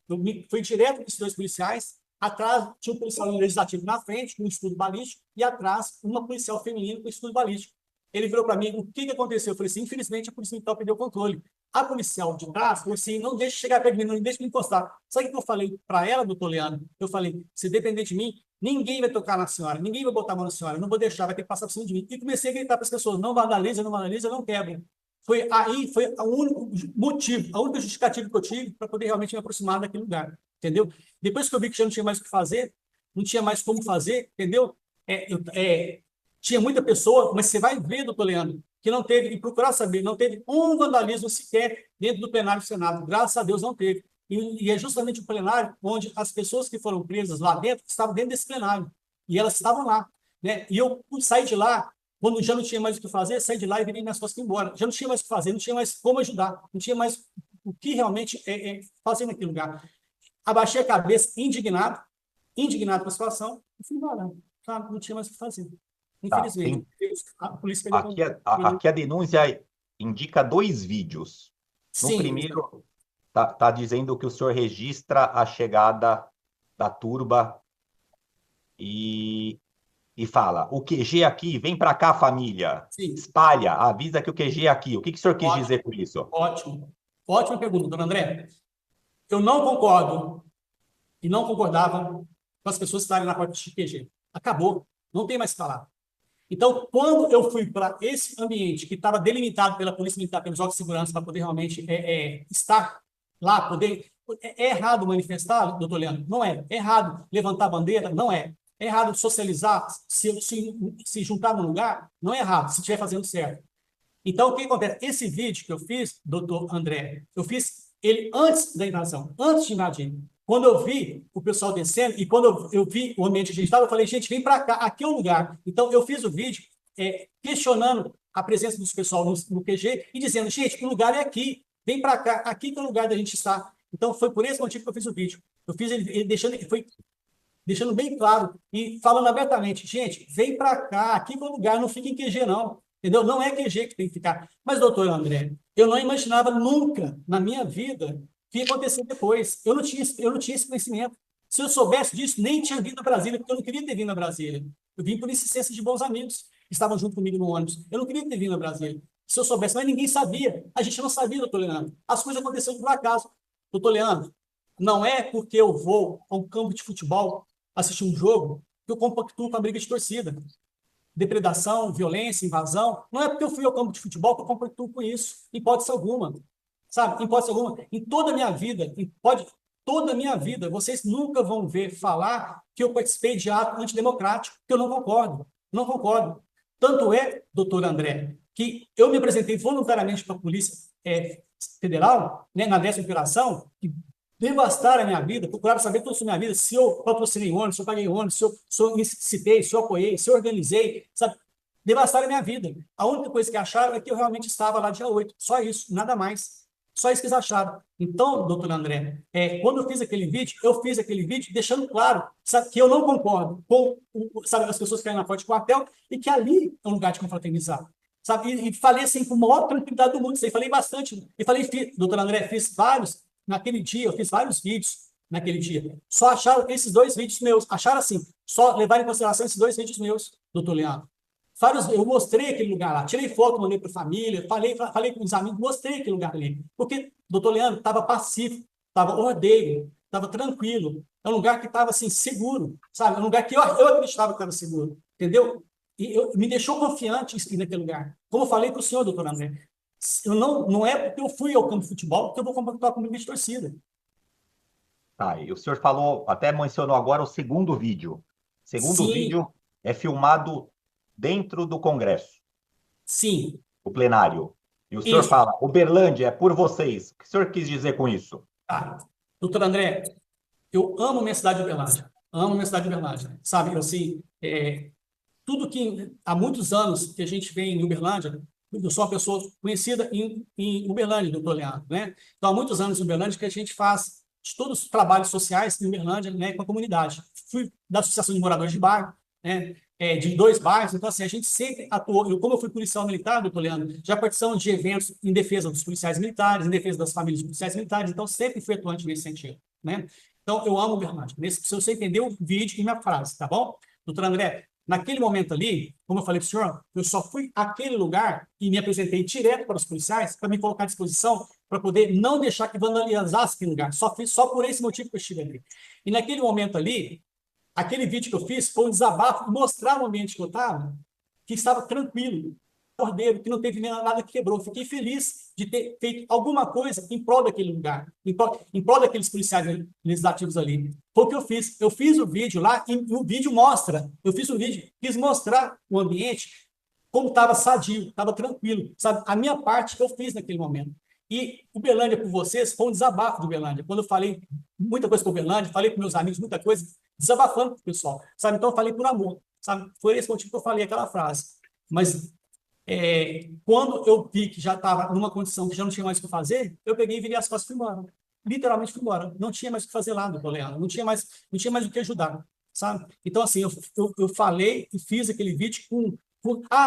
E: Eu fui direto desses 2 policiais, atrás tinha um policial legislativo na frente, com um estudo balístico, e atrás uma policial feminina com estudo balístico. Ele virou para mim, o que aconteceu? Eu falei assim, infelizmente a polícia militar perdeu o controle. A policial de trás falou assim, não deixe chegar perto de mim, não deixe me encostar. Sabe o que eu falei para ela, doutor Leandro? Eu falei, se depender de mim, ninguém vai tocar na senhora, ninguém vai botar a mão na senhora, eu não vou deixar, vai ter que passar por cima de mim. E comecei a gritar para as pessoas, não vandaliza, não quebrem. Foi o único motivo, a única justificativa que eu tive para poder realmente me aproximar daquele lugar, entendeu? Depois que eu vi que já não tinha mais o que fazer, não tinha mais como fazer, entendeu? Tinha muita pessoa, mas você vai ver, doutor Leandro, que não teve, e procurar saber, não teve um vandalismo sequer dentro do plenário do Senado. Graças a Deus não teve. E é justamente o plenário onde as pessoas que foram presas lá dentro estavam dentro desse plenário. E elas estavam lá, né? E eu saí de lá, quando já não tinha mais o que fazer, saí de lá e virei minhas costas embora. Já não tinha mais o que fazer, não tinha mais como ajudar, não tinha mais o que realmente fazer naquele lugar. Abaixei a cabeça, indignado com a situação, e fui embora. Tá? Não tinha mais o que fazer. Infelizmente, a polícia perdeu.
C: Aqui a denúncia indica 2 vídeos. No primeiro, tá dizendo que o senhor registra a chegada da turba e fala, o QG aqui, vem para cá, família.
E: Sim.
C: Espalha, avisa que o QG é aqui. O que o senhor quis dizer com isso?
E: Ótimo. Ótima pergunta, dona André. Eu não concordo e não concordava com as pessoas estarem na porta de QG. Acabou. Não tem mais o que falar. Então, quando eu fui para esse ambiente que estava delimitado pela Polícia Militar, pelos órgãos de segurança, para poder realmente estar lá, poder... É errado manifestar, doutor Leandro? Não é. É errado levantar a bandeira? Não é. É errado socializar, se juntar num lugar? Não é errado, se estiver fazendo certo. Então, o que acontece? Esse vídeo que eu fiz, doutor André, eu fiz ele antes da invasão, antes de invadir. Quando eu vi o pessoal descendo e quando eu vi o ambiente que a gente estava, eu falei, gente, vem para cá, aqui é o lugar. Então, eu fiz o vídeo questionando a presença dos pessoal no QG e dizendo, gente, o lugar é aqui, vem para cá, aqui que é o lugar da gente estar. Então, foi por esse motivo que eu fiz o vídeo. Eu fiz ele deixando bem claro e falando abertamente, gente, vem para cá, aqui que é o lugar, não fica em QG, não. Entendeu? Não é QG que tem que ficar. Mas, doutor André, eu não imaginava nunca na minha vida que ia acontecer depois. Eu não tinha esse conhecimento. Se eu soubesse disso, nem tinha vindo a Brasília, porque eu não queria ter vindo a Brasília. Eu vim por insistência de bons amigos que estavam junto comigo no ônibus. Eu não queria ter vindo a Brasília. Se eu soubesse, mas ninguém sabia. A gente não sabia, doutor Leandro. As coisas aconteceram por acaso. Doutor Leandro, Não é porque eu vou a um campo de futebol assistir um jogo que eu compactuo com a briga de torcida. Depredação, violência, invasão. Não é porque eu fui ao campo de futebol que eu compactuo com isso, em hipótese alguma. Sabe? Em hipótese alguma. Em toda a minha vida, toda a minha vida, vocês nunca vão ver falar que eu participei de ato antidemocrático, que eu não concordo. Não concordo. Tanto é, doutor André, que eu me apresentei voluntariamente para a Polícia Federal, né, na 10ª operação, que devastaram a minha vida, procuraram saber tudo sobre a minha vida, se eu patrocinei ônibus, se eu paguei ônibus, se eu incitei, se eu apoiei, se eu organizei, sabe? Devastaram a minha vida. A única coisa que acharam é que eu realmente estava lá dia 8, só isso, nada mais. Só isso que eles acharam. Então, doutor André, quando eu fiz aquele vídeo deixando claro, sabe, que eu não concordo com sabe, as pessoas que caem na porta de quartel e que ali é um lugar de confraternizar. Sabe? E falei assim com a maior tranquilidade do mundo. Isso aí, falei bastante. E falei, doutor André, fiz vários, naquele dia, eu fiz vários vídeos naquele dia. Só acharam esses 2 vídeos meus. Acharam assim, só levaram em consideração esses 2 vídeos meus, doutor Leandro. Eu mostrei aquele lugar lá, tirei foto, mandei para a família, falei com os amigos, mostrei aquele lugar ali. Porque, doutor Leandro, estava pacífico, estava ordeiro, estava tranquilo. É um lugar que estava assim, seguro, sabe? É um lugar que eu acreditava que estava seguro, entendeu? E me deixou confiante em ir naquele lugar. Como eu falei para o senhor, doutor André, não é porque eu fui ao campo de futebol que eu vou compactuar com o de torcida.
C: Tá, e o senhor falou, até mencionou agora o segundo vídeo. O segundo vídeo é filmado dentro do Congresso.
E: Sim.
C: O plenário. E o senhor fala, Uberlândia é por vocês. O que o senhor quis dizer com isso?
E: Ah, doutor André, eu amo minha cidade de Uberlândia. Amo minha cidade de Uberlândia. Sabe, assim, tudo que há muitos anos que a gente vem em Uberlândia, eu sou uma pessoa conhecida em Uberlândia, doutor Leandro, né? Então, há muitos anos em Uberlândia que a gente faz de todos os trabalhos sociais em Uberlândia, né, com a comunidade. Fui da Associação de Moradores de Bairro, né, de 2 bairros, então assim, a gente sempre atuou, como eu fui policial militar, doutor Leandro, já participamos de eventos em defesa dos policiais militares, em defesa das famílias dos policiais militares, então sempre fui atuante nesse sentido, né? Então, eu amo Uberlândia. Se você entender o vídeo e minha frase, tá bom? Doutor André, naquele momento ali, como eu falei para o senhor, eu só fui àquele lugar e me apresentei direto para os policiais para me colocar à disposição para poder não deixar que vandalizasse aquele lugar. Só por esse motivo que eu estive ali. E naquele momento ali, aquele vídeo que eu fiz foi um desabafo, mostrar o ambiente que eu estava, que estava tranquilo, ordeiro, que não teve nada que quebrou. Fiquei feliz de ter feito alguma coisa em prol daquele lugar, em prol daqueles policiais legislativos ali. Foi o que eu fiz. Eu fiz o vídeo lá e o vídeo mostra. Eu fiz o vídeo, quis mostrar o ambiente como estava sadio, estava tranquilo. Sabe? A minha parte eu fiz naquele momento. E Uberlândia por vocês foi um desabafo de Uberlândia. Quando eu falei muita coisa com Uberlândia, falei com meus amigos muita coisa, desabafando com o pessoal. Sabe? Então eu falei por amor. Sabe? Foi esse motivo que eu falei aquela frase. Mas quando eu vi que já estava numa condição que já não tinha mais o que fazer, eu peguei e virei as costas e fui embora. Literalmente fui embora. Não tinha mais o que fazer lá, doutor Leandro. Não tinha mais o que ajudar, sabe? Então, assim, eu falei e fiz aquele vídeo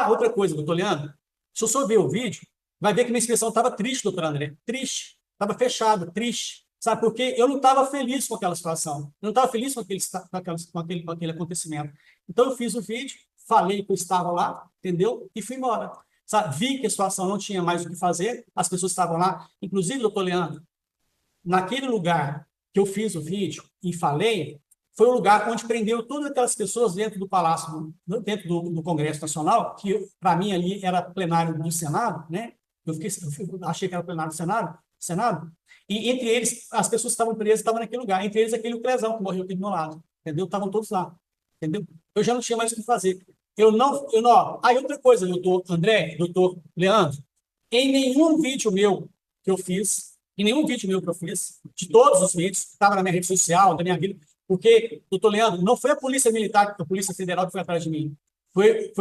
E: outra coisa, doutor Leandro. Se o senhor ver o vídeo, vai ver que minha expressão estava triste, doutor André. Triste. Estava fechada, triste. Sabe? Porque eu não estava feliz com aquela situação. Eu não estava feliz com aquele acontecimento. Então, eu fiz o vídeo, falei que eu estava lá, entendeu? E fui embora. Sabe? Vi que a situação não tinha mais o que fazer, as pessoas estavam lá. Inclusive, doutor Leandro, naquele lugar que eu fiz o vídeo e falei, foi o lugar onde prendeu todas aquelas pessoas dentro do Palácio, dentro do Congresso Nacional, que para mim ali era plenário do Senado, né? Eu achei que era plenário do Senado, e entre eles, as pessoas que estavam presas estavam naquele lugar, entre eles aquele Clezão que morreu aqui do meu lado, entendeu? Estavam todos lá, entendeu? Eu já não tinha mais o que fazer. Outra coisa, doutor André, doutor Leandro, em nenhum vídeo meu que eu fiz, de todos os vídeos, que estavam na minha rede social, da minha vida, porque, doutor Leandro, não foi a Polícia Militar, a Polícia Federal que foi atrás de mim, foi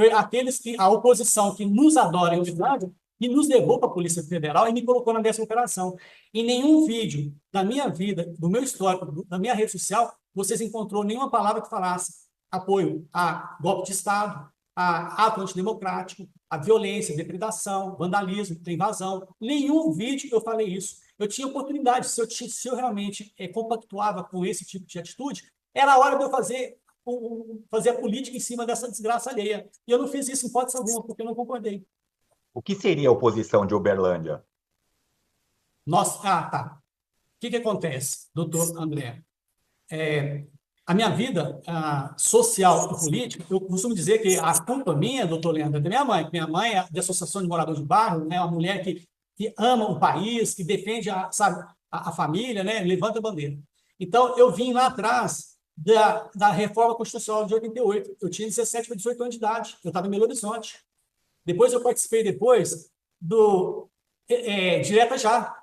E: a oposição que nos adora em Uberlândia, e nos levou para a Polícia Federal e me colocou na 10ª operação. Em nenhum vídeo da minha vida, do meu histórico, da minha rede social, vocês encontrou nenhuma palavra que falasse apoio a golpe de Estado, a ato antidemocrático, a violência, depredação, vandalismo, invasão. Nenhum vídeo eu falei isso. Eu tinha oportunidade, se eu realmente compactuava com esse tipo de atitude, era a hora de eu fazer a política em cima dessa desgraça alheia. E eu não fiz isso em hipótese alguma, porque eu não concordei.
C: O que seria a oposição de Uberlândia?
E: Nossa, tá. que acontece, doutor André? A minha vida social e política, eu costumo dizer que a culpa minha, doutor Leandro, é da minha mãe. Minha mãe é da Associação de Moradores de Bairro, né? Uma mulher que ama o país, que defende sabe, a família, né? Levanta a bandeira. Então, eu vim lá atrás da reforma constitucional de 88. Eu tinha 17 para 18 anos de idade. Eu estava em Belo Horizonte. Depois eu participei do Direta Já.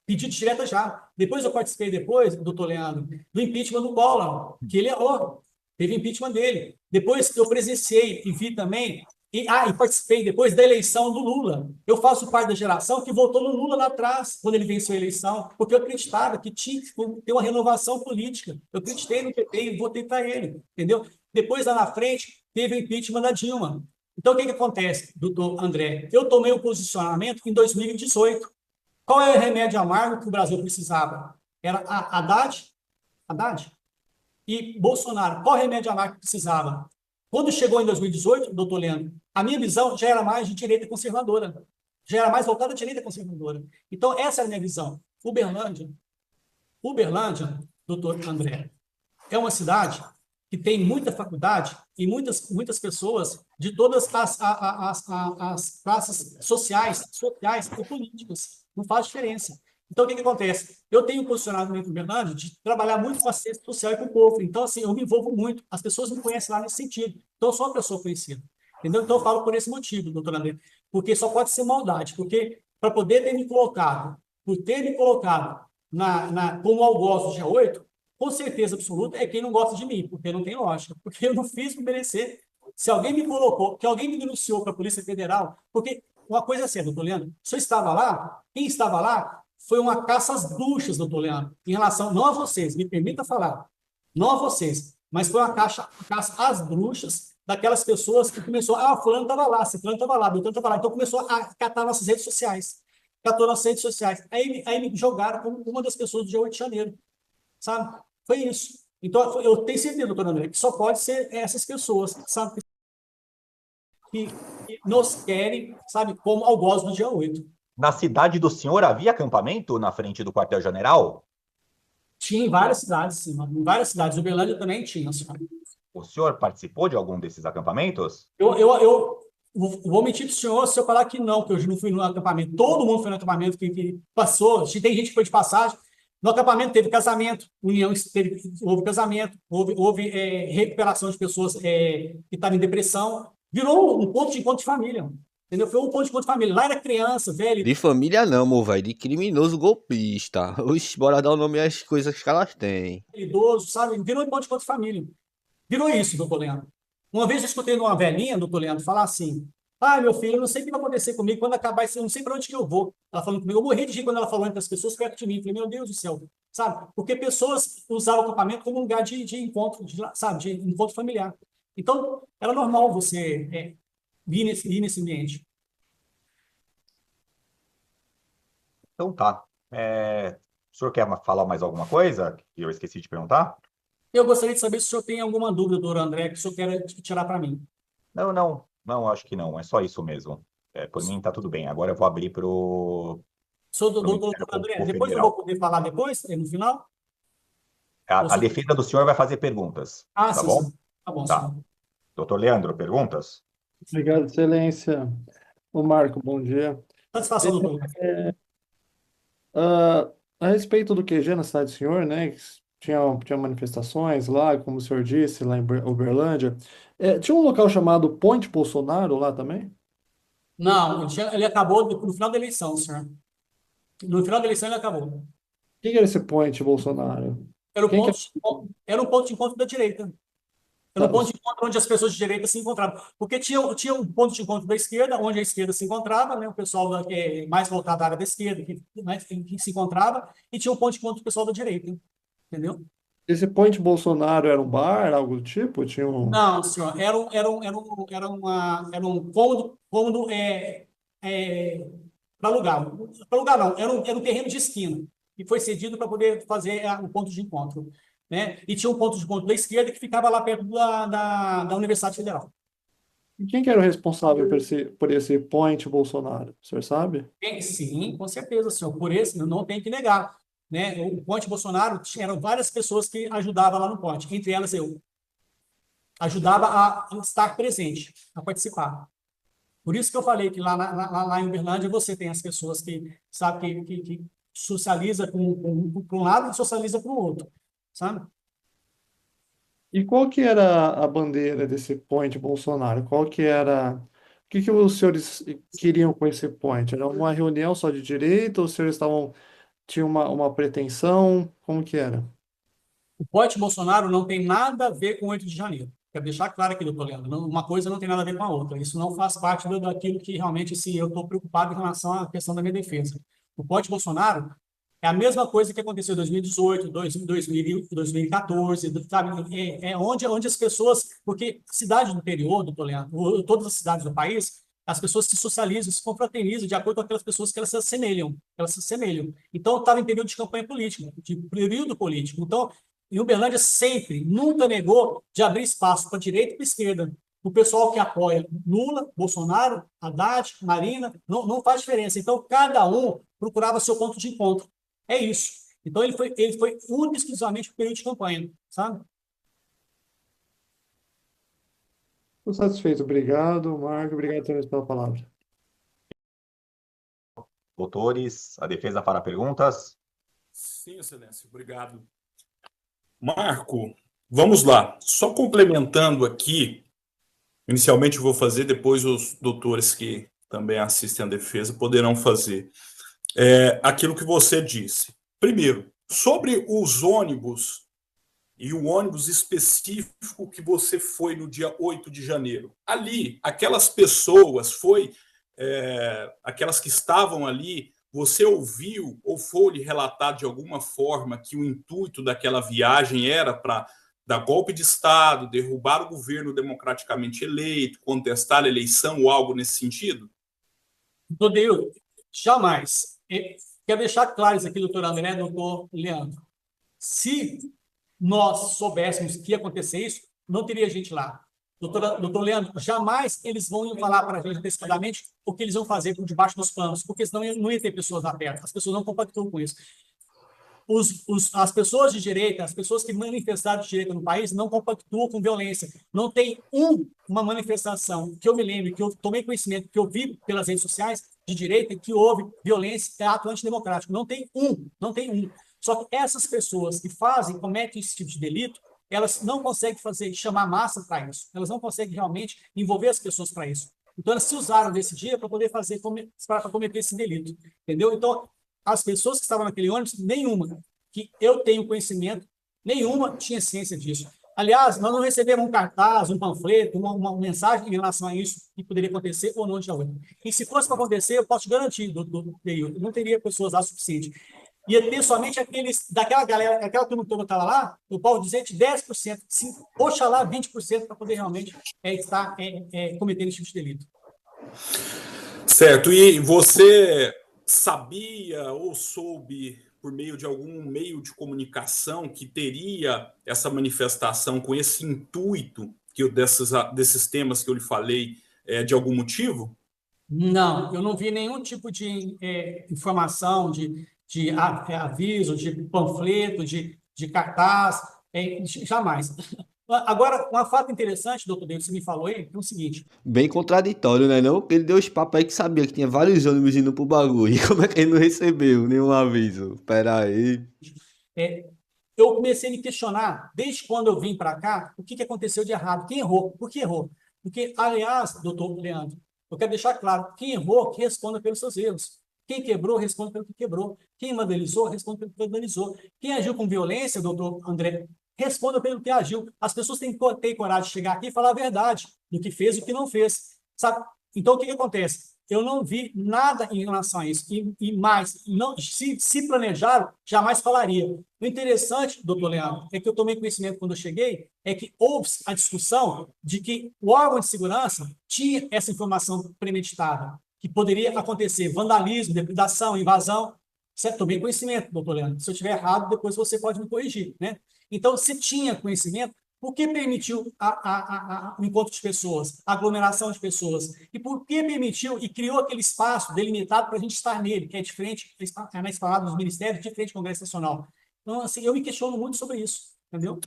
E: Pedido de direta já. Depois eu participei doutor Leandro, do impeachment do Collor, que ele errou. Teve impeachment dele. Depois eu presenciei e vi também, e participei depois da eleição do Lula. Eu faço parte da geração que votou no Lula lá atrás, quando ele venceu a eleição, porque eu acreditava que tinha que ter uma renovação política. Eu acreditei no PT e votei para ele, entendeu? Depois, lá na frente, teve o impeachment da Dilma. Então, o que acontece, doutor André? Eu tomei um posicionamento em 2018. Qual é o remédio amargo que o Brasil precisava? Era Haddad e Bolsonaro. Qual é o remédio amargo que precisava? Quando chegou em 2018, doutor Leandro, a minha visão já era mais de direita conservadora. Já era mais voltada à direita conservadora. Então, essa era a minha visão. Uberlândia, doutor André, é uma cidade que tem muita faculdade e muitas pessoas de todas as classes sociais e políticas. Não faz diferença. Então, o que acontece? Eu tenho um posicionamento, Bernardo, de trabalhar muito com a assistência social e com o povo. Então, assim, eu me envolvo muito. As pessoas me conhecem lá nesse sentido. Então, eu sou uma pessoa conhecida. Entendeu? Então, eu falo por esse motivo, doutor André. Porque só pode ser maldade. Porque, para poder ter me colocado, como algoz do dia 8, com certeza absoluta, é quem não gosta de mim, porque não tem lógica. Porque eu não fiz por merecer. Se alguém me colocou, que alguém me denunciou para a Polícia Federal, porque uma coisa é certa, doutor Leandro, o senhor estava lá, quem estava lá foi uma caça às bruxas, doutor Leandro, em relação, não a vocês, me permita falar, não a vocês, mas foi uma caça às bruxas daquelas pessoas que começou, fulano estava lá, fulano estava lá, Beltrano estava lá, então começou a catar nossas redes sociais, aí me jogaram como uma das pessoas do dia 8 de janeiro, sabe? Foi isso. Então, eu tenho certeza, doutor André, que só pode ser essas pessoas, sabe? Que nos querem, sabe, como algoz do dia 8.
C: Na cidade do senhor havia acampamento na frente do quartel-general?
E: Tinha em várias cidades, sim. Em várias cidades. Uberlândia também tinha, senhor.
C: O senhor participou de algum desses acampamentos?
E: Eu vou mentir para o senhor se eu falar que não, que eu não fui no acampamento. Todo mundo foi no acampamento que passou. Tem gente que foi de passagem. No acampamento teve casamento, houve casamento, houve recuperação de pessoas que estavam em depressão. Virou um ponto de encontro de família. Entendeu? Foi um ponto de encontro de família. Lá era criança, velho.
A: De família não, meu velho. De criminoso golpista. Oxe, bora dar o nome às coisas que elas têm.
E: Idoso, sabe? Virou um ponto de encontro de família. Virou isso, doutor Leandro. Uma vez eu escutei uma velhinha, doutor Leandro, falar assim: meu filho, eu não sei o que vai acontecer comigo quando acabar isso, eu não sei para onde que eu vou. Ela falando comigo, eu morri de rir quando ela falou entre as pessoas perto de mim. Eu falei, meu Deus do céu, sabe? Porque pessoas usavam o acampamento como um lugar de encontro, sabe? De encontro familiar. Então, era normal você ir nesse ambiente.
C: Então tá. O senhor quer falar mais alguma coisa que eu esqueci de perguntar?
E: Eu gostaria de saber se o senhor tem alguma dúvida, doutor André, que o senhor quer tirar para mim.
C: Não, acho que não. É só isso mesmo. Por mim tá tudo bem. Agora eu vou abrir pro
E: Doutor André, depois eu vou poder falar no final?
C: A defesa do senhor vai fazer perguntas. Tá
E: sim,
C: bom?
E: Sim. Tá bom,
C: tá.
E: senhor.
C: Doutor Leandro, perguntas?
G: Obrigado, excelência. Ô, Marco, bom dia.
E: Satisfação, doutor.
G: A respeito do QG na cidade do senhor, né? Tinha manifestações lá, como o senhor disse, lá em Uberlândia. Tinha um local chamado Ponte Bolsonaro lá também?
E: Não, ele acabou no final da eleição, senhor. No final da eleição ele acabou.
G: O que era esse Ponte Bolsonaro?
E: Era um ponto de encontro da direita. Era um ponto de encontro onde as pessoas de direita se encontravam. Porque tinha um ponto de encontro da esquerda, onde a esquerda se encontrava, né, o pessoal mais voltado à área da esquerda, que se encontrava, e tinha um ponto de encontro do pessoal da direita. Entendeu?
G: Esse Ponte Bolsonaro era um bar, algo do tipo? Tinha um...
E: Não, senhor. Era um cômodo para alugar. Para alugar, não. Era um terreno de esquina. E foi cedido para poder fazer um ponto de encontro. Né? E tinha um ponto de encontro da esquerda que ficava lá perto da Universidade Federal.
G: E quem que era o responsável por esse Ponte Bolsonaro? O senhor sabe?
E: Sim, com certeza, senhor. Por esse, eu não tenho que negar. né? O Ponte Bolsonaro, eram várias pessoas que ajudavam lá no Ponte, entre elas eu. Ajudava a estar presente, a participar. Por isso que eu falei que lá em Uberlândia você tem as pessoas que, sabe, que socializa com um lado e socializa com o outro, sabe?
G: E qual que era a bandeira desse point Bolsonaro? Qual que era... O que que os senhores queriam com esse point? Era uma reunião só de direita ou os senhores tinham uma pretensão? Como que era?
E: O Ponte Bolsonaro não tem nada a ver com o 8 de janeiro. Quero deixar claro aqui, doutor Leandro, uma coisa não tem nada a ver com a outra. Isso não faz parte daquilo que realmente eu estou preocupado em relação à questão da minha defesa. O Ponte Bolsonaro é a mesma coisa que aconteceu em 2018, 2014, sabe? Onde as pessoas... Porque cidade do interior, doutor Leandro, todas as cidades do país, as pessoas se socializam, se confraternizam de acordo com aquelas pessoas que elas se assemelham. Então, estava em período de campanha política, de período político. Então, em Uberlândia sempre, nunca negou de abrir espaço para a direita e para a esquerda. O pessoal que apoia Lula, Bolsonaro, Haddad, Marina, não faz diferença. Então, cada um procurava seu ponto de encontro. É isso. Então, ele foi único e exclusivamente para o período de campanha, sabe?
G: Estou satisfeito. Obrigado, Marco. Obrigado, senhores, pela palavra.
C: Doutores, a defesa fará perguntas.
B: Sim, excelência, obrigado. Marco, vamos lá. Só complementando aqui, inicialmente eu vou fazer, depois os doutores que também assistem à defesa poderão fazer. Aquilo que você disse. Primeiro, sobre os ônibus e o ônibus específico que você foi no dia 8 de janeiro. Ali, aquelas pessoas, aquelas que estavam ali, você ouviu ou foi-lhe relatado de alguma forma que o intuito daquela viagem era para dar golpe de Estado, derrubar o governo democraticamente eleito, contestar a eleição ou algo nesse sentido?
E: Doutor, jamais. Quero deixar claro isso aqui, doutor André, doutor Leandro. Se nós soubéssemos que ia acontecer isso, não teria gente lá. Doutor Leandro, jamais eles vão falar para a gente antecipadamente o que eles vão fazer por debaixo dos panos, porque senão não ia ter pessoas lá perto. As pessoas não compactuam com isso. As pessoas de direita, as pessoas que manifestaram de direita no país, não compactuam com violência. Não tem uma manifestação que eu me lembre, que eu tomei conhecimento, que eu vi pelas redes sociais de direita, que houve violência, ato antidemocrático. Não tem um. Só que essas pessoas que cometem esse tipo de delito, elas não conseguem chamar massa para isso. Elas não conseguem realmente envolver as pessoas para isso. Então, elas se usaram desse dia para poder para cometer esse delito. Entendeu? Então, as pessoas que estavam naquele ônibus, nenhuma, que eu tenho conhecimento, nenhuma tinha ciência disso. Aliás, nós não recebemos um cartaz, um panfleto, uma mensagem em relação a isso que poderia acontecer ou não de hoje. E se fosse para acontecer, eu posso te garantir, não teria pessoas lá suficiente. Ia ter somente daquela galera, aquela turma toda que estava lá, eu posso dizer de 10%, oxalá 20% para poder realmente estar cometendo esse tipo de delito.
B: Certo. E você sabia ou soube, por meio de algum meio de comunicação, que teria essa manifestação com esse intuito desses temas que eu lhe falei, de algum motivo?
E: Não, eu não vi nenhum tipo de informação, de aviso, de panfleto, de cartaz, jamais. Agora, um fato interessante, doutor David, você me falou aí, é o seguinte.
A: Bem contraditório, né? Não? Porque ele deu os papos aí que sabia que tinha vários ônibus indo pro bagulho. E como é que ele não recebeu nenhum aviso? Pera aí.
E: Eu comecei a me questionar, desde quando eu vim para cá, o que aconteceu de errado? Quem errou? Por que errou? Porque, aliás, doutor Leandro, eu quero deixar claro, quem errou, que responda pelos seus erros. Quem quebrou, responde pelo que quebrou. Quem vandalizou, responde pelo que vandalizou. Quem agiu com violência, doutor André, responda pelo que agiu. As pessoas têm que ter coragem de chegar aqui e falar a verdade do que fez e o que não fez. Sabe? Então, o que acontece? Eu não vi nada em relação a isso. E mais, se planejaram, jamais falaria. O interessante, doutor Leandro, é que eu tomei conhecimento quando eu cheguei, é que houve a discussão de que o órgão de segurança tinha essa informação premeditada, que poderia acontecer vandalismo, depredação, invasão. Certo? Tomei conhecimento, doutor Leandro. Se eu estiver errado, depois você pode me corrigir, né? Então, se tinha conhecimento, Por que permitiu o encontro de pessoas, a aglomeração de pessoas? E por que permitiu e criou aquele espaço delimitado para a gente estar nele, que é diferente, é na esplanada dos ministérios, diferente do Congresso Nacional? Então, assim, eu me questiono muito sobre isso, entendeu?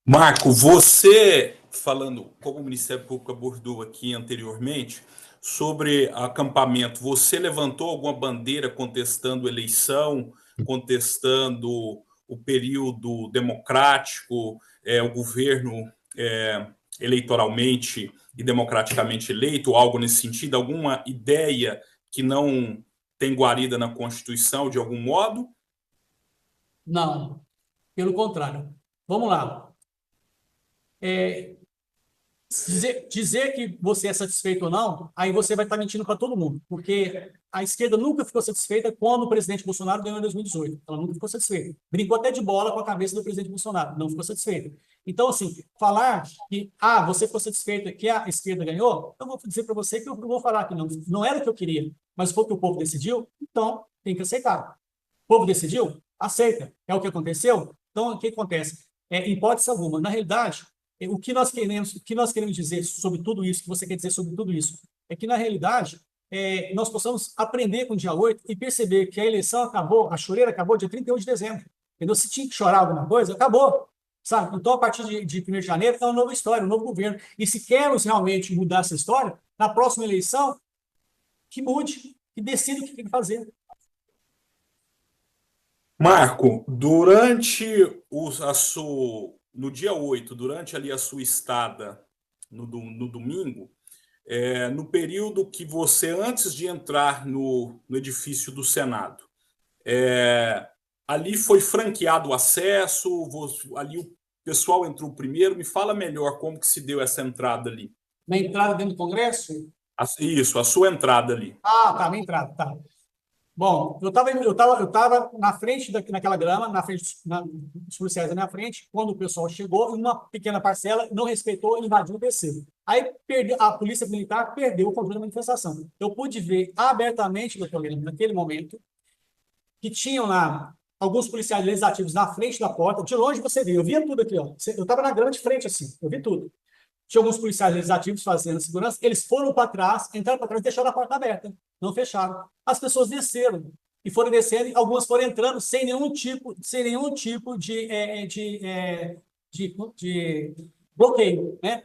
B: Marco, você, falando como o Ministério Público abordou aqui anteriormente, sobre acampamento, você levantou alguma bandeira contestando eleição, contestando o período democrático, o governo eleitoralmente e democraticamente eleito, algo nesse sentido? Alguma ideia que não tem guarida na Constituição de algum modo?
E: Não, pelo contrário. Vamos lá. Dizer que você é satisfeito ou não, aí você vai estar mentindo para todo mundo, porque a esquerda nunca ficou satisfeita quando o presidente Bolsonaro ganhou em 2018. Ela nunca ficou satisfeita. Brincou até de bola com a cabeça do presidente Bolsonaro, não ficou satisfeita. Então, assim, falar que você ficou satisfeito que a esquerda ganhou, eu vou dizer para você que eu vou falar que não era o que eu queria, mas foi o que o povo decidiu, então tem que aceitar. O povo decidiu? Aceita. É o que aconteceu? Então, o que acontece? Em hipótese alguma. Na realidade, o que nós queremos dizer sobre tudo isso, que você quer dizer sobre tudo isso, é que, na realidade, nós possamos aprender com o dia 8 e perceber que a eleição acabou, a choreira acabou dia 31 de dezembro. Entendeu? Se tinha que chorar alguma coisa, acabou. Sabe? Então, a partir de 1º de janeiro, é uma nova história, um novo governo. E se queremos realmente mudar essa história, na próxima eleição, que mude, que decida o que tem que fazer.
B: Marco, no dia 8, durante ali a sua estada no domingo, no período que você, antes de entrar no edifício do Senado, ali foi franqueado o acesso, ali o pessoal entrou primeiro. Me fala melhor como que se deu essa entrada ali.
E: Na entrada dentro do Congresso?
B: Isso, a sua entrada ali.
E: Ah, tá, na entrada, tá. Bom, eu tava na frente naquela grama, os policiais na minha frente, quando o pessoal chegou, uma pequena parcela não respeitou e invadiu o PC. Aí a polícia militar perdeu o controle da manifestação. Eu pude ver abertamente, doutor Guilherme, naquele momento, que tinham lá alguns policiais legislativos na frente da porta. De longe você viu, eu via tudo aqui, ó. Eu estava na grama de frente, assim, eu vi tudo. Tinha alguns policiais legislativos fazendo segurança, eles foram para trás, entraram para trás e deixaram a porta aberta, não fecharam. As pessoas desceram, e foram descendo, e algumas foram entrando sem nenhum tipo de bloqueio, né?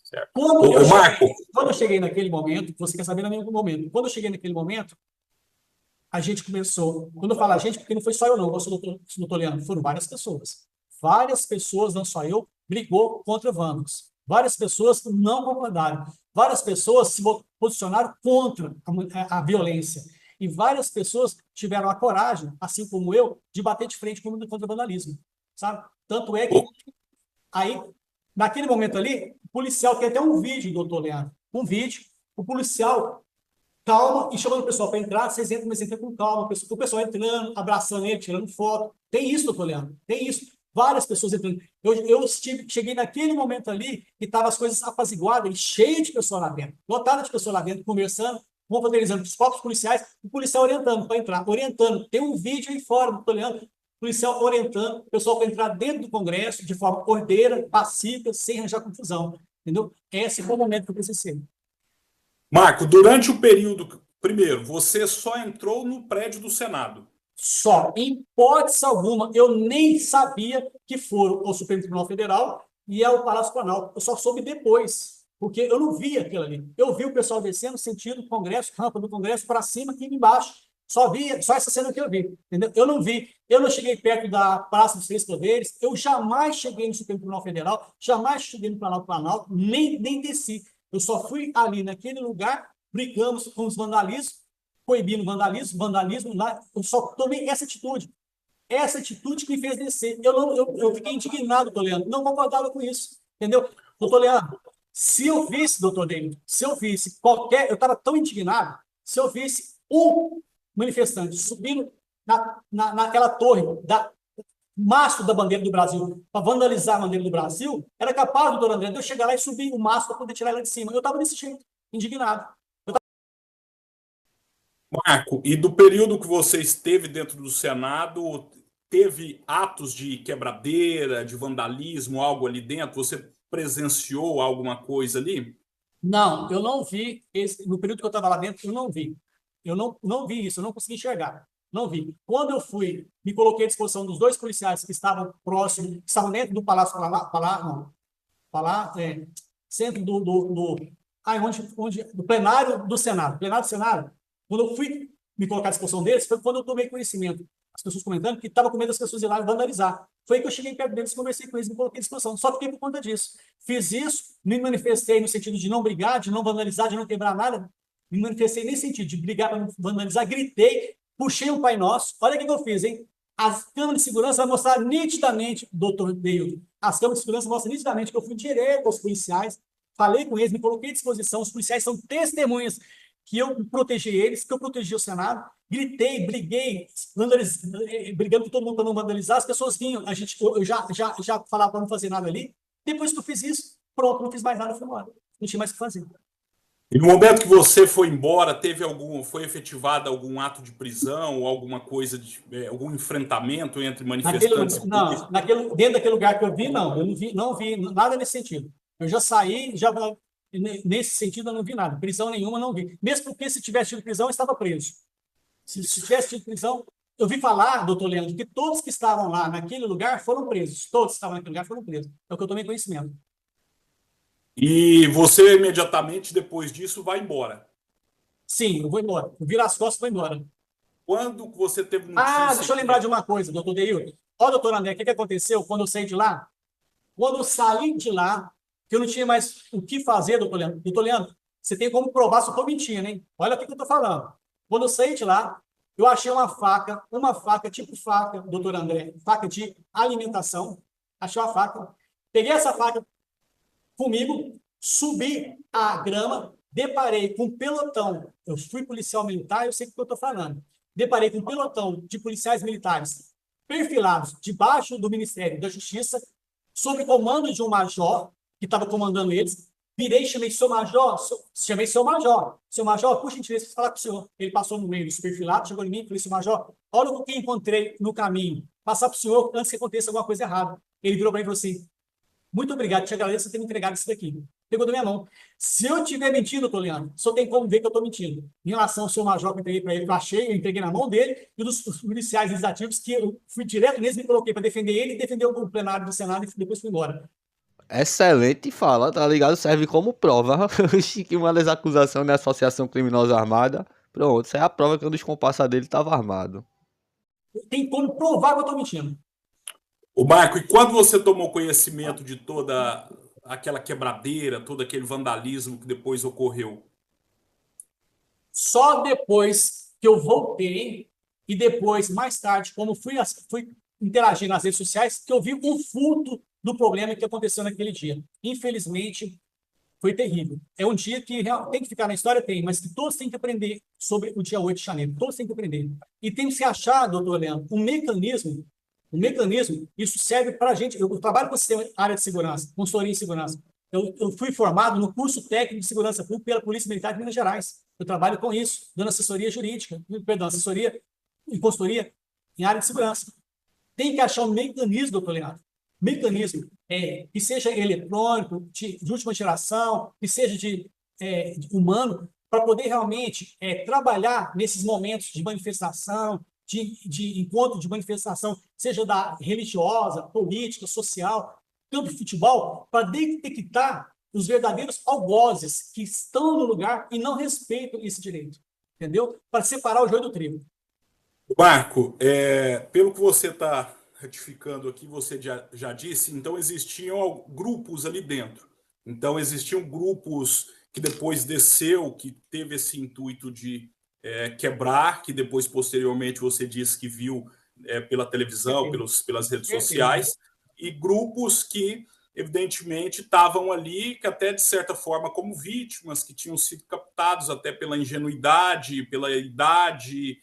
B: Certo.
E: Quando eu cheguei naquele momento, você quer saber no mesmo momento, quando eu cheguei naquele momento, a gente começou, quando eu falo a gente, porque não foi só eu não, eu sou doutor Leandro, foram várias pessoas, não só eu, brigou contra vândalos. Várias pessoas não concordaram. Várias pessoas se posicionaram contra a violência. E várias pessoas tiveram a coragem, assim como eu, de bater de frente contra o vandalismo. Sabe? Tanto é que, aí, naquele momento ali, o policial, tem até um vídeo, doutor Leandro, um vídeo, o policial, calma, e chamando o pessoal para entrar, vocês entram, mas entram com calma, o pessoal entrando, abraçando ele, tirando foto. Tem isso, doutor Leandro, tem isso. Várias pessoas entrando. Eu cheguei naquele momento ali que estavam as coisas apaziguadas, e cheio de pessoas lá dentro, lotada de pessoas lá dentro, conversando, confraternizando com os próprios policiais, o policial orientando para entrar, orientando. Tem um vídeo aí fora, doutor Leandro, o policial orientando o pessoal para entrar dentro do Congresso de forma ordeira, pacífica, sem arranjar confusão. Entendeu? Esse foi o momento que eu precisei.
B: Marco, durante o período, primeiro, você só entrou no prédio do Senado.
E: Só, em hipótese alguma, eu nem sabia que foram ao Supremo Tribunal Federal e ao Palácio Planalto. Eu só soube depois, porque eu não vi aquilo ali. Eu vi o pessoal descendo, sentido Congresso, rampa do Congresso para cima e embaixo. Só essa cena que eu vi, entendeu? Eu não vi, eu não cheguei perto da Praça dos Três Poderes, eu jamais cheguei no Supremo Tribunal Federal, jamais cheguei no Planalto, nem desci. Eu só fui ali naquele lugar, brigamos com os vandalismos, proibindo vandalismo lá, eu só tomei essa atitude que me fez descer. Eu fiquei indignado, doutor Leandro, não concordava com isso, entendeu? Doutor Leandro, se eu visse, doutor Denis, eu estava tão indignado, se eu visse um manifestante subindo naquela torre, mastro da bandeira do Brasil, para vandalizar a bandeira do Brasil, era capaz, doutor André, de eu chegar lá e subir o mastro para poder tirar ela de cima. Eu estava desse jeito, indignado.
B: Marco, e do período que você esteve dentro do Senado, teve atos de quebradeira, de vandalismo, algo ali dentro? Você presenciou alguma coisa ali?
E: Não, eu não vi, no período que eu estava lá dentro, eu não vi. Eu não vi isso, eu não consegui enxergar. Não vi. Quando eu fui, me coloquei à disposição dos dois policiais que estavam próximos, que estavam dentro do Palácio centro do plenário do Senado. Plenário do Senado, quando eu fui me colocar à disposição deles, foi quando eu tomei conhecimento. As pessoas comentando que estava com medo das pessoas ir lá vandalizar. Foi aí que eu cheguei perto deles, conversei com eles, me coloquei à disposição. Só fiquei por conta disso. Fiz isso, me manifestei no sentido de não brigar, de não vandalizar, de não quebrar nada. Me manifestei nesse sentido, de brigar para não vandalizar, gritei, puxei um Pai Nosso. Olha o que eu fiz, hein? As câmeras de segurança vão mostrar nitidamente, doutor Deilton, as câmeras de segurança mostram nitidamente que eu fui direto aos policiais, falei com eles, me coloquei à disposição, os policiais são testemunhas que eu protegi eles, que eu protegi o Senado, gritei, briguei, brigando com todo mundo para não vandalizar, as pessoas vinham, eu já falava para não fazer nada ali, depois que eu fiz isso, pronto, não fiz mais nada, fui embora, não tinha mais o que fazer.
B: E no momento que você foi embora, foi efetivado algum ato de prisão ou alguma coisa, algum enfrentamento entre manifestantes?
E: Dentro daquele lugar que eu vi, não. Eu não vi nada nesse sentido. Eu já saí, nesse sentido eu não vi nada. Prisão nenhuma, não vi. Mesmo porque se tivesse tido prisão, eu estava preso. Se tivesse tido prisão, eu vi falar, doutor Leandro, que todos que estavam lá naquele lugar foram presos. Todos que estavam naquele lugar foram presos. É o que eu tomei conhecimento.
B: E você, imediatamente depois disso, vai embora?
E: Sim, eu vou embora. Eu viro as costas e vou embora.
B: Quando você teve notícia...
E: Deixa eu lembrar de uma coisa, doutor Deilton. Ó, doutor André, o que aconteceu quando eu saí de lá? Quando eu saí de lá, que eu não tinha mais o que fazer, doutor Leandro. Doutor Leandro, você tem como provar se eu estou mentindo, hein? Olha o que eu estou falando. Quando eu saí de lá, eu achei uma faca tipo faca, doutor André, faca de alimentação. Achei uma faca. Peguei essa faca comigo, subi a grama, deparei com um pelotão. Eu fui policial militar, eu sei o que eu estou falando. Deparei com um pelotão de policiais militares perfilados debaixo do Ministério da Justiça, sob comando de um major que estava comandando eles. Virei e chamei seu major, seu major, por gentileza, falar com o senhor. Ele passou no meio dos perfilados, chegou em mim e falou: seu major, olha o que eu encontrei no caminho, passar para o senhor antes que aconteça alguma coisa errada. Ele virou para mim e falou assim: muito obrigado, te agradeço por ter me entregado isso daqui. Pegou da minha mão. Se eu estiver mentindo, doutor Leandro, só tem como ver que eu estou mentindo. Em relação ao seu major que eu entreguei para ele, eu entreguei na mão dele, e dos policiais legislativos, que eu fui direto neles, me coloquei para defender ele e defender o plenário do Senado, e depois fui embora.
A: Excelente fala, tá ligado? Serve como prova que uma das acusações da associação criminosa armada, pronto, isso é a prova que um dos comparsas dele estava armado.
E: Tem como provar que eu estou mentindo.
B: O Marco, e quando você tomou conhecimento de toda aquela quebradeira, todo aquele vandalismo que depois ocorreu?
E: Só depois que eu voltei e depois, mais tarde, como fui interagir nas redes sociais, que eu vi o fruto do problema que aconteceu naquele dia. Infelizmente, foi terrível. É um dia que tem que ficar na história, mas que todos têm que aprender sobre o dia 8 de janeiro. Todos têm que aprender. E tem que se achar, doutor Leandro, um mecanismo, isso serve para a gente. Eu trabalho com a área de segurança, consultoria em segurança. Eu fui formado no curso técnico de segurança pública pela Polícia Militar de Minas Gerais. Eu trabalho com isso, dando assessoria jurídica, assessoria e consultoria em área de segurança. Tem que achar um mecanismo, doutor Leandro. Mecanismo, que seja eletrônico, de última geração, que seja de humano, para poder realmente trabalhar nesses momentos de manifestação, de encontro de manifestação, seja da religiosa, política, social, campo de futebol, para detectar os verdadeiros algozes que estão no lugar e não respeitam esse direito, entendeu? Para separar o joio do trigo.
B: Marco, pelo que você está ratificando aqui, você já disse, então existiam grupos ali dentro. Então existiam grupos que depois desceu, que teve esse intuito de quebrar, que depois, posteriormente, você disse que viu pela televisão, pelas redes sociais, e grupos que, evidentemente, estavam ali, que até, de certa forma, como vítimas, que tinham sido captados até pela ingenuidade, pela idade.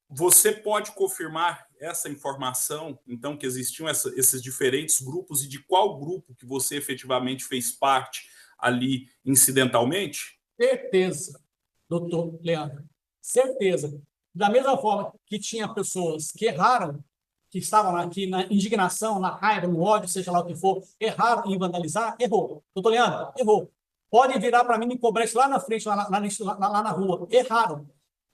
B: Você pode confirmar essa informação, então, que existiam esses diferentes grupos, e de qual grupo que você efetivamente fez parte ali incidentalmente?
E: Certeza, doutor Leandro. Certeza. Da mesma forma que tinha pessoas que erraram, que estavam aqui na indignação, na raiva, no ódio, seja lá o que for, erraram em vandalizar, errou. Doutor Leandro, errou. Podem virar para mim e me cobrar isso lá na frente, lá na rua. Erraram.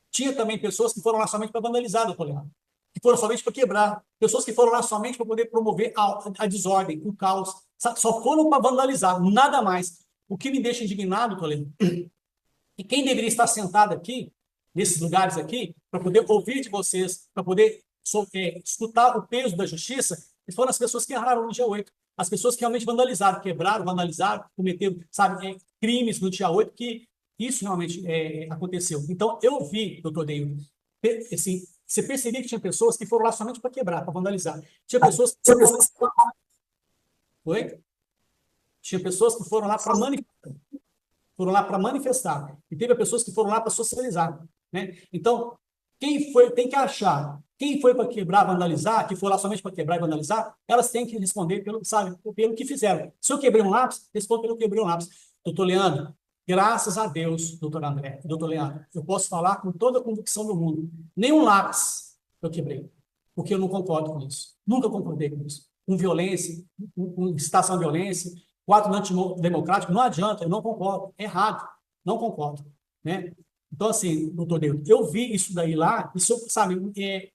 E: Tinha também pessoas que foram lá somente para vandalizar, doutor Leandro. Que foram somente para quebrar. Pessoas que foram lá somente para poder promover a desordem, o caos. Só foram para vandalizar, nada mais. O que me deixa indignado, doutor Leandro, e quem deveria estar sentado aqui, nesses lugares aqui, para poder ouvir de vocês, para poder escutar o peso da justiça, foram as pessoas que erraram no dia 8. As pessoas que realmente vandalizaram, quebraram, vandalizaram, cometeram, sabe, crimes no dia 8, que isso realmente aconteceu. Então, eu vi, doutor Deilton, assim, você percebia que tinha pessoas que foram lá somente para quebrar, para vandalizar. Tinha pessoas que Tinha pessoas que foram lá para manifestar. Foram lá para manifestar. E teve pessoas que foram lá para socializar. Né? Então, quem foi, tem que achar. Quem foi para quebrar, vandalizar, que foi lá somente para quebrar e vandalizar, elas têm que responder pelo, sabe, pelo que fizeram. Se eu quebrei um lápis, responda pelo que eu quebrei um lápis. Doutor Leandro, graças a Deus, doutor André, doutor Leandro, eu posso falar com toda a convicção do mundo. Nenhum lápis eu quebrei, porque eu não concordo com isso. Nunca concordei com isso. Com violência, com incitação à violência, quadro antidemocrático, não adianta, eu não concordo. É errado, não concordo. Né? Então, assim, doutor Deilton, eu vi isso daí lá, isso, sabe,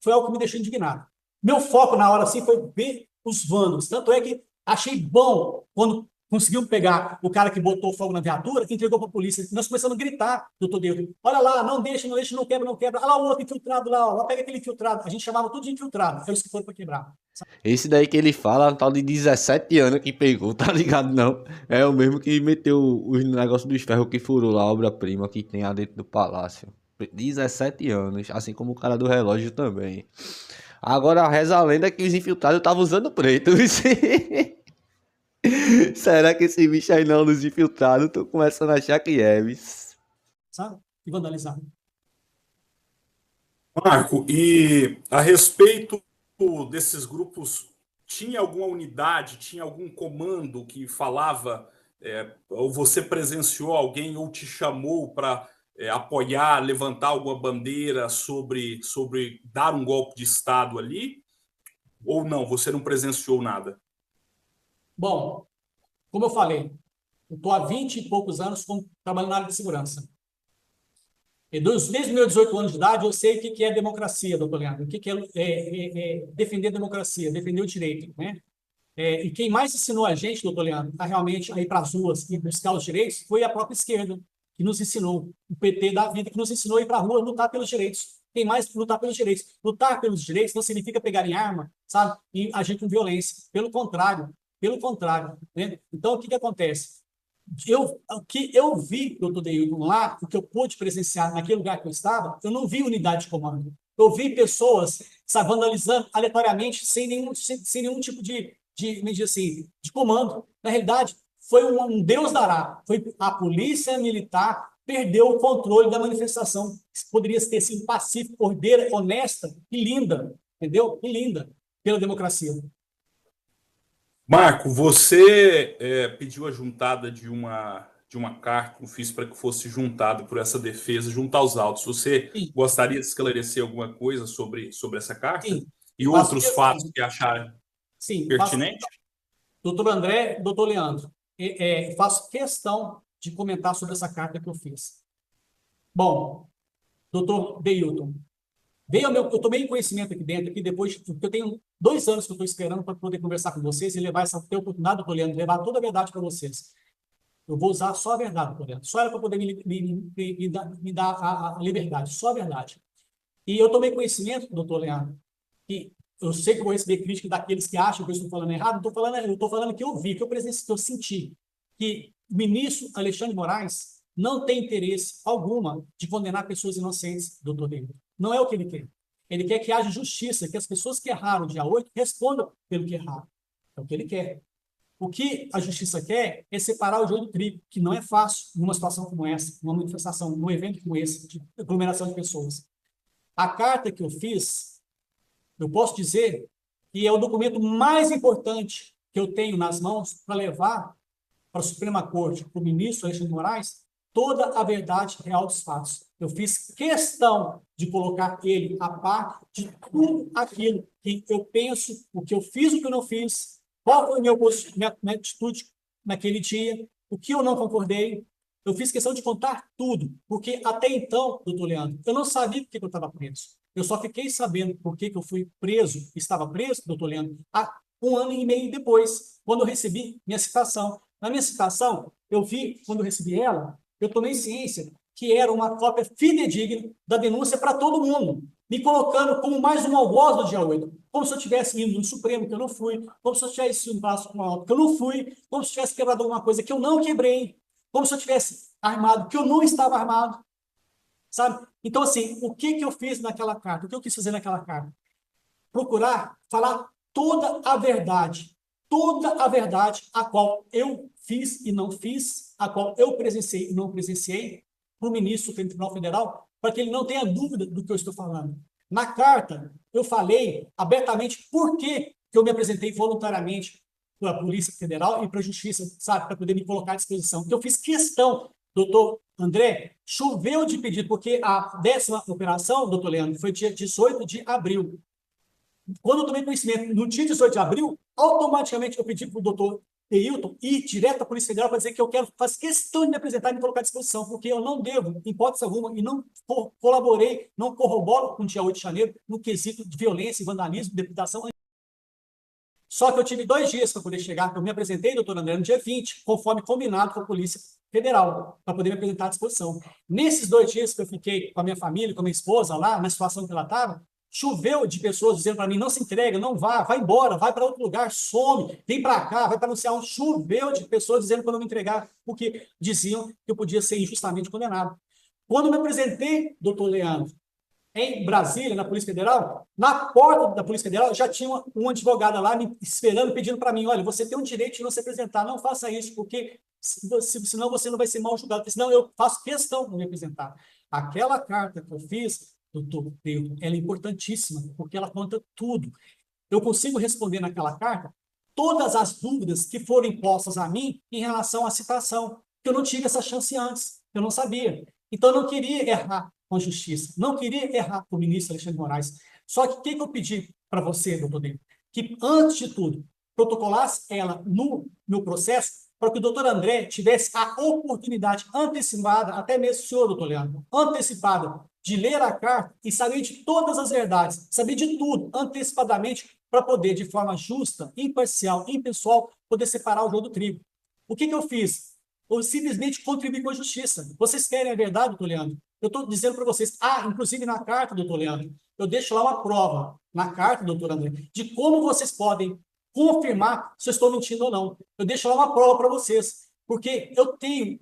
E: foi algo que me deixou indignado. Meu foco na hora, assim, foi ver os vândalos. Tanto é que achei bom quando conseguimos pegar o cara que botou fogo na viatura e entregou para a polícia. Nós começamos a gritar, doutor Deilton, olha lá, não deixa, não quebra, não quebra. Olha lá o outro infiltrado lá, ó, pega aquele infiltrado. A gente chamava tudo de infiltrado, foi isso que foram para quebrar.
A: Esse daí que ele fala, um tal de 17 anos que pegou, tá ligado? Não. É o mesmo que meteu os negócios dos ferros que furou lá, a obra-prima que tem lá dentro do palácio. 17 anos, assim como o cara do relógio também. Agora, reza a lenda que os infiltrados estavam usando preto. Será que esse bicho aí não é dos infiltrados? Tô começando a achar que é,
E: sabe? E vandalizar.
B: Marco, e a respeito desses grupos, tinha alguma unidade, tinha algum comando que falava, ou você presenciou alguém ou te chamou para apoiar, levantar alguma bandeira sobre dar um golpe de Estado ali? Ou não, você não presenciou nada?
E: Bom, como eu falei, eu estou há 20 e poucos anos trabalhando na área de segurança. E desde meus 18 anos de idade, eu sei o que é democracia, doutor Leandro, o que é defender a democracia, defender o direito. Né? E quem mais ensinou a gente, doutor Leandro, a realmente ir para as ruas e buscar os direitos foi a própria esquerda, que nos ensinou, o PT da vida, que nos ensinou a ir para a rua lutar pelos direitos. Quem mais lutar pelos direitos? Lutar pelos direitos não significa pegar em arma, sabe, e agir com violência. Pelo contrário. Né? Então, o que acontece? O que eu vi, doutor Deilton, lá, o que eu pude presenciar naquele lugar que eu estava, eu não vi unidade de comando. Eu vi pessoas, sabe, vandalizando aleatoriamente, sem nenhum tipo de comando. Na realidade, foi um Deus dará. Foi a polícia militar perdeu o controle da manifestação. Poderia ter sido pacífica, ordeira, honesta e linda, entendeu? E linda, pela democracia.
B: Marco, você pediu a juntada de uma carta que eu fiz para que fosse juntado por essa defesa junto aos autos. Você
E: Sim.
B: gostaria de esclarecer alguma coisa sobre essa carta?
E: Sim.
B: E outros fatos que acharem pertinentes?
E: Doutor André, doutor Leandro, faço questão de comentar sobre essa carta que eu fiz. Bom, doutor Deilton, eu tomei conhecimento aqui dentro, depois, porque eu tenho 2 anos que eu estou esperando para poder conversar com vocês e levar ter oportunidade, doutor Leandro, levar toda a verdade para vocês. Eu vou usar só a verdade, doutor Leandro, só ela para poder me dar a liberdade, só a verdade. E eu tomei conhecimento, doutor Leandro, que eu sei que vou receber crítica daqueles que acham que eu estou falando errado, eu estou falando que eu vi, que eu presenciei, que eu senti, que o ministro Alexandre de Moraes não tem interesse alguma de condenar pessoas inocentes, doutor Deilton. Não é o que ele quer. Ele quer que haja justiça, que as pessoas que erraram dia 8 respondam pelo que erraram. É o que ele quer. O que a justiça quer é separar o joio do trigo, que não é fácil numa situação como essa, numa manifestação, num evento como esse, de aglomeração de pessoas. A carta que eu fiz, eu posso dizer que é o documento mais importante que eu tenho nas mãos para levar para a Suprema Corte, para o ministro Alexandre de Moraes, toda a verdade real dos fatos. Eu fiz questão de colocar ele a par de tudo aquilo que eu penso, o que eu fiz, o que eu não fiz, qual foi a minha atitude naquele dia, o que eu não concordei. Eu fiz questão de contar tudo, porque até então, doutor Leandro, eu não sabia por que eu estava preso. Eu só fiquei sabendo por que eu fui preso, estava preso, doutor Leandro, há 1 ano e meio depois, quando eu recebi minha citação. Na minha citação, eu vi, quando eu recebi ela, eu tomei ciência que era uma cópia fidedigna da denúncia para todo mundo, me colocando como mais um algoz do dia 8, como se eu tivesse ido no Supremo, que eu não fui, como se eu tivesse ido no Palácio Planalto, que eu não fui, como se eu tivesse quebrado alguma coisa que eu não quebrei, como se eu tivesse armado, que eu não estava armado, sabe? Então, assim, o que eu fiz naquela carta? O que eu quis fazer naquela carta? Procurar falar toda a verdade a qual eu fiz e não fiz, a qual eu presenciei e não presenciei, para o ministro do Supremo Tribunal Federal, para que ele não tenha dúvida do que eu estou falando. Na carta, eu falei abertamente por que eu me apresentei voluntariamente para a Polícia Federal e para a Justiça, sabe, para poder me colocar à disposição. Eu fiz questão, doutor André, choveu de pedido, porque a 10ª operação, doutor Leandro, foi dia 18 de abril. Quando eu tomei conhecimento, no dia 18 de abril, automaticamente eu pedi para o doutor Deilton ir direto à Polícia Federal para dizer que eu faço questão de me apresentar e me colocar à disposição, porque eu não devo, em hipótese alguma, e não colaborei, não corroboro com o dia 8 de janeiro no quesito de violência e vandalismo, depredação. Só que eu tive 2 dias para poder chegar, eu me apresentei, doutor André, no dia 20, conforme combinado com a Polícia Federal, para poder me apresentar à disposição. Nesses 2 dias que eu fiquei com a minha família, com a minha esposa lá, na situação que ela estava, choveu de pessoas dizendo para mim, não se entrega, não vá, vai embora, vai para outro lugar, some, vem para cá, vai para não sei aonde. Choveu de pessoas dizendo para não me entregar, porque diziam que eu podia ser injustamente condenado. Quando me apresentei, doutor Leandro, em Brasília, na Polícia Federal, na porta da Polícia Federal já tinha uma advogada lá me esperando, pedindo para mim, olha, você tem o direito de não se apresentar, não faça isso, porque senão você não vai ser mal julgado, senão eu faço questão de me apresentar. Aquela carta que eu fiz, doutor Deilton, ela é importantíssima, porque ela conta tudo. Eu consigo responder naquela carta todas as dúvidas que foram impostas a mim em relação à citação, que eu não tive essa chance antes, eu não sabia. Então, eu não queria errar com a justiça, não queria errar com o ministro Alexandre de Moraes. Só que o que eu pedi para você, doutor Deilton? Que, antes de tudo, protocolasse ela no meu processo, para que o doutor André tivesse a oportunidade antecipada, até mesmo o senhor, doutor Leandro, antecipada, de ler a carta e saber de todas as verdades, saber de tudo antecipadamente, para poder, de forma justa, imparcial, impessoal, poder separar o joio do trigo. O que eu fiz? Eu simplesmente contribuí com a justiça. Vocês querem a verdade, doutor Leandro? Eu estou dizendo para vocês, inclusive na carta, doutor Leandro, eu deixo lá uma prova, na carta, doutor André, de como vocês podem confirmar se eu estou mentindo ou não. Eu deixo lá uma prova para vocês, porque eu tenho,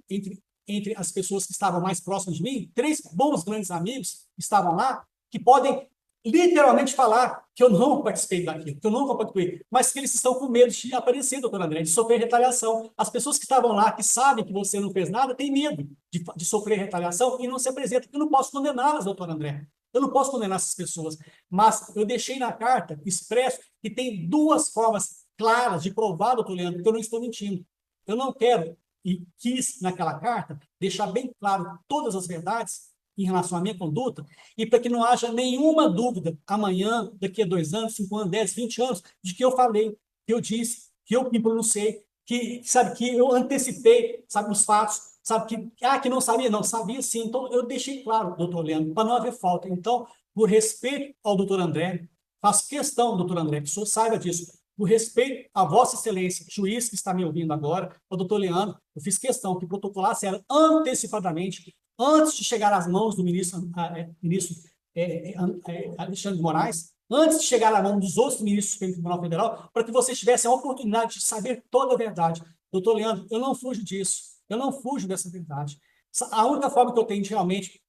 E: entre as pessoas que estavam mais próximas de mim, 3 bons grandes amigos que estavam lá, que podem literalmente falar que eu não participei daquilo, que eu não compactuei, mas que eles estão com medo de aparecer, doutor André, de sofrer retaliação. As pessoas que estavam lá, que sabem que você não fez nada, têm medo de sofrer retaliação e não se apresentam. Eu não posso condená-las, doutor André. Eu não posso condenar essas pessoas, mas eu deixei na carta expresso que tem 2 formas claras de provar, doutor Leandro, que eu não estou mentindo. Eu não quero e quis, naquela carta, deixar bem claro todas as verdades em relação à minha conduta, e para que não haja nenhuma dúvida amanhã, daqui a 2 anos, 5 anos, 10, 20 anos, de que eu falei, que eu disse, que eu me pronunciei, que, sabe, que eu antecipei, sabe, os fatos, sabe, que não sabia, não, sabia sim. Então, eu deixei claro, doutor Leandro, para não haver falta. Então, por respeito ao doutor André, faço questão, doutor André, que o senhor saiba disso, por respeito à Vossa Excelência, juiz que está me ouvindo agora, ao doutor Leandro, eu fiz questão que protocolasse ela antecipadamente, antes de chegar às mãos do ministro Alexandre de Moraes, antes de chegar à mão dos outros ministros do Tribunal Federal, para que vocês tivessem a oportunidade de saber toda a verdade. Doutor Leandro, eu não fujo disso, eu não fujo dessa verdade. A única forma que eu tenho de realmente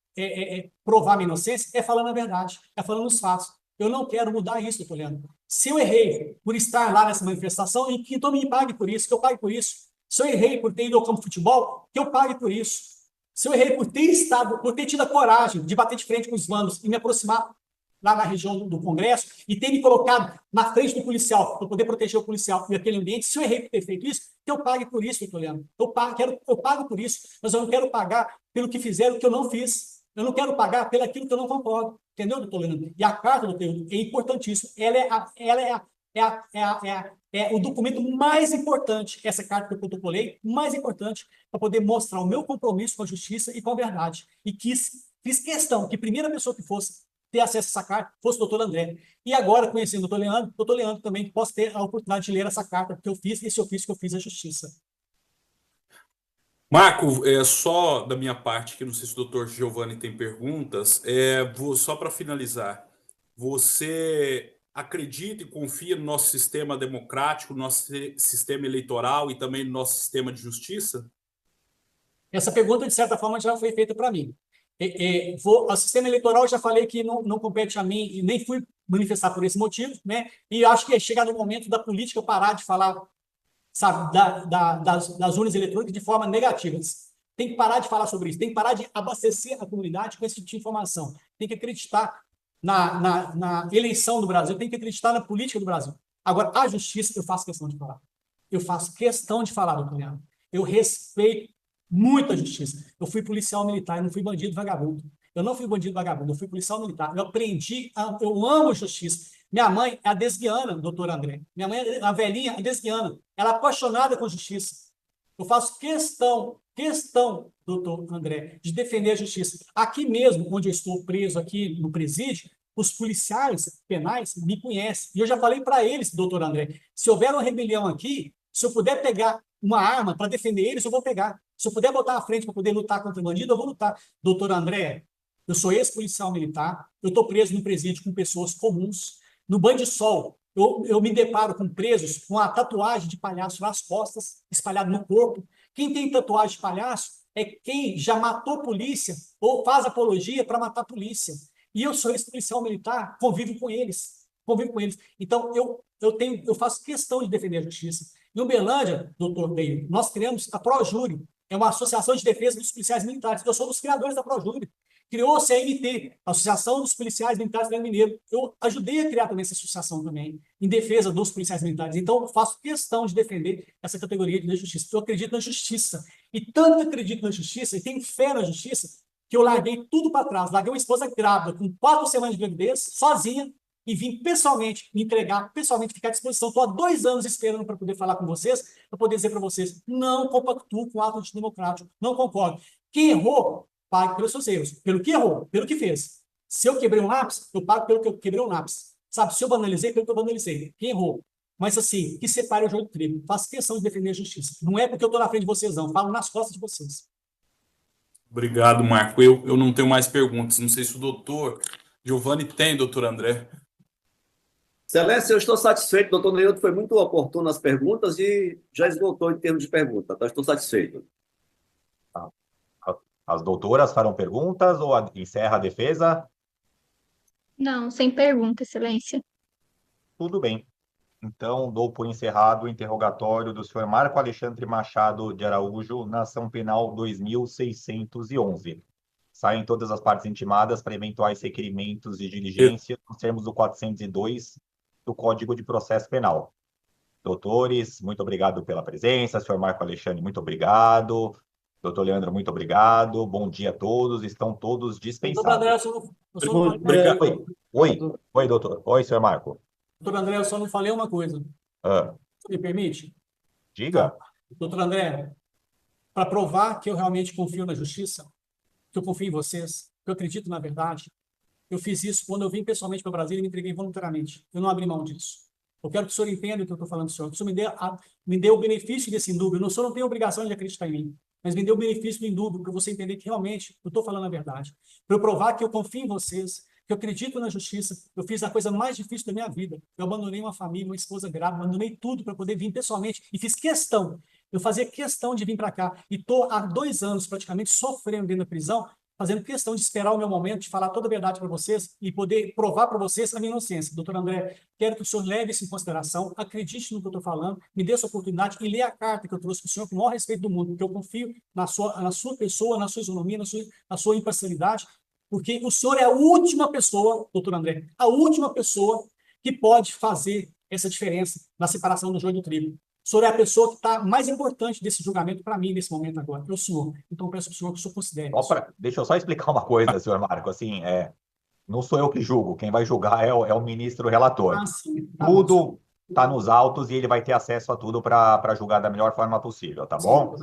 E: provar minha inocência é falando a verdade, é falando os fatos. Eu não quero mudar isso, doutor Leandro. Se eu errei por estar lá nessa manifestação, então me pague por isso, que eu pague por isso. Se eu errei por ter ido ao campo de futebol, que eu pague por isso. Se eu errei por ter tido a coragem de bater de frente com os vândalos e me aproximar lá na região do Congresso e ter me colocado na frente do policial para poder proteger o policial e aquele ambiente, se eu errei por ter feito isso, que eu pague por isso, doutor Leandro. Eu pago por isso, mas eu não quero pagar pelo que fizeram que eu não fiz. Eu não quero pagar pelo aquilo que eu não concordo. Entendeu, doutor Leandro? E a carta, doutor Leandro, é importantíssima. É o documento mais importante, essa carta que eu protocolei, mais importante para poder mostrar o meu compromisso com a justiça e com a verdade. E fiz questão que a primeira pessoa que fosse ter acesso a essa carta fosse o doutor André. E agora, conhecendo o doutor Leandro também posso ter a oportunidade de ler essa carta que eu fiz, esse ofício que eu fiz à justiça.
B: Marco, só da minha parte, que não sei se o doutor Giovanni tem perguntas, só para finalizar, você acredita e confia no nosso sistema democrático, no nosso sistema eleitoral e também no nosso sistema de justiça?
E: Essa pergunta, de certa forma, já foi feita para mim. O sistema eleitoral, já falei que não compete a mim e nem fui manifestar por esse motivo, né? E acho que é chegado o momento da política parar de falar, sabe, das urnas eletrônicas de forma negativa. Tem que parar de falar sobre isso, tem que parar de abastecer a comunidade com esse tipo de informação. Tem que acreditar na eleição do Brasil, tem que acreditar na política do Brasil. Agora, a justiça, eu faço questão de falar. Eu faço questão de falar, doutor Leandro. Eu respeito muito a justiça. Eu fui policial militar, eu não fui bandido vagabundo. Eu não fui bandido vagabundo, eu fui policial militar. Eu aprendi, eu amo a justiça. Minha mãe é a desguiana, doutor André. Minha mãe é a velhinha, a desguiana. Ela é apaixonada com justiça. Eu faço questão, doutor André, de defender a justiça. Aqui mesmo, onde eu estou preso, aqui no presídio, os policiais penais me conhecem. E eu já falei para eles, doutor André, se houver uma rebelião aqui, se eu puder pegar uma arma para defender eles, eu vou pegar. Se eu puder botar à frente para poder lutar contra o bandido, eu vou lutar. Doutor André, eu sou ex-policial militar, eu estou preso no presídio com pessoas comuns. No banho de sol, eu me deparo com presos com a tatuagem de palhaço nas costas, espalhado no corpo. Quem tem tatuagem de palhaço é quem já matou polícia ou faz apologia para matar polícia. E eu sou ex-policial militar, convivo com eles. Então, eu faço questão de defender a justiça. Em Uberlândia, doutor Deio, nós criamos a ProJúri, é uma associação de defesa dos policiais militares. Eu sou um dos criadores da ProJúri. Criou-se a AMT, a Associação dos Policiais Militares do Rio Mineiro. Eu ajudei a criar também essa associação também, em defesa dos policiais militares. Então, eu faço questão de defender essa categoria de justiça. Eu acredito na justiça. E tanto acredito na justiça, e tenho fé na justiça, que eu larguei tudo para trás. Larguei uma esposa grávida, com 4 semanas de gravidez, sozinha, e vim pessoalmente me entregar, pessoalmente ficar à disposição. Estou há 2 anos esperando para poder falar com vocês, para poder dizer para vocês, não compactuo com o ato antidemocrático, não concordo. Quem errou, pague pelos seus erros. Pelo que errou, pelo que fez. Se eu quebrei um lápis, eu pago pelo que eu quebrei um lápis. Sabe, se eu banalizei, pelo que eu banalizei. Quem errou? Mas assim, que separe o joio do trigo. Faço questão de defender a justiça. Não é porque eu estou na frente de vocês, não. Falo nas costas de vocês.
B: Obrigado, Marco. Eu não tenho mais perguntas. Não sei se o doutor Giovanni tem, doutor André.
D: Excelência, eu estou satisfeito. Doutor Neilton foi muito oportuno nas perguntas e já esgotou em termos de pergunta. Então, estou satisfeito.
C: As doutoras farão perguntas ou encerra a defesa?
H: Não, sem pergunta, Excelência.
C: Tudo bem. Então, dou por encerrado o interrogatório do senhor Marco Alexandre Machado de Araújo, na ação penal 2611. Saem todas as partes intimadas para eventuais requerimentos de diligência nos termos do 402 do Código de Processo Penal. Doutores, muito obrigado pela presença. Senhor Marco Alexandre, muito obrigado. Doutor Leandro, muito obrigado. Bom dia a todos. Estão todos dispensados.
E: Doutor André,
C: Oi, doutor. Oi, senhor Marco.
E: doutor André, eu só não falei uma coisa. Me permite?
C: Diga.
E: Doutor André, para provar que eu realmente confio na justiça, que eu confio em vocês, que eu acredito na verdade, eu fiz isso quando eu vim pessoalmente para Brasília e me entreguei voluntariamente. Eu não abri mão disso. Eu quero que o senhor entenda o que eu estou falando, senhor. Que o senhor me dê o benefício desse indúbio. O senhor não tem obrigação de acreditar em mim, mas me dê o benefício do indúbio, para você entender que realmente eu estou falando a verdade. Para eu provar que eu confio em vocês, que eu acredito na justiça. Eu fiz a coisa mais difícil da minha vida. Eu abandonei uma família, uma esposa grávida, abandonei tudo para poder vir pessoalmente e fiz questão. Eu fazia questão de vir para cá e estou há 2 anos praticamente sofrendo dentro da prisão, fazendo questão de esperar o meu momento, de falar toda a verdade para vocês e poder provar para vocês a minha inocência. Doutor André, quero que o senhor leve isso em consideração, acredite no que eu estou falando, me dê essa oportunidade e leia a carta que eu trouxe para o senhor com o maior respeito do mundo, porque eu confio na sua pessoa, na sua isonomia, na sua imparcialidade, porque o senhor é a última pessoa, doutor André, a última pessoa que pode fazer essa diferença na separação do joio do trigo. O senhor é a pessoa que está mais importante desse julgamento para mim nesse momento agora, é o senhor. Então, eu peço para o senhor que o senhor considere isso.
C: Deixa eu só explicar uma coisa, senhor Marco. Assim, não sou eu que julgo. Quem vai julgar é o ministro relator.
E: Ah, sim. Tá bom,
C: Tudo está nos autos e ele vai ter acesso a tudo para julgar da melhor forma possível, tá bom?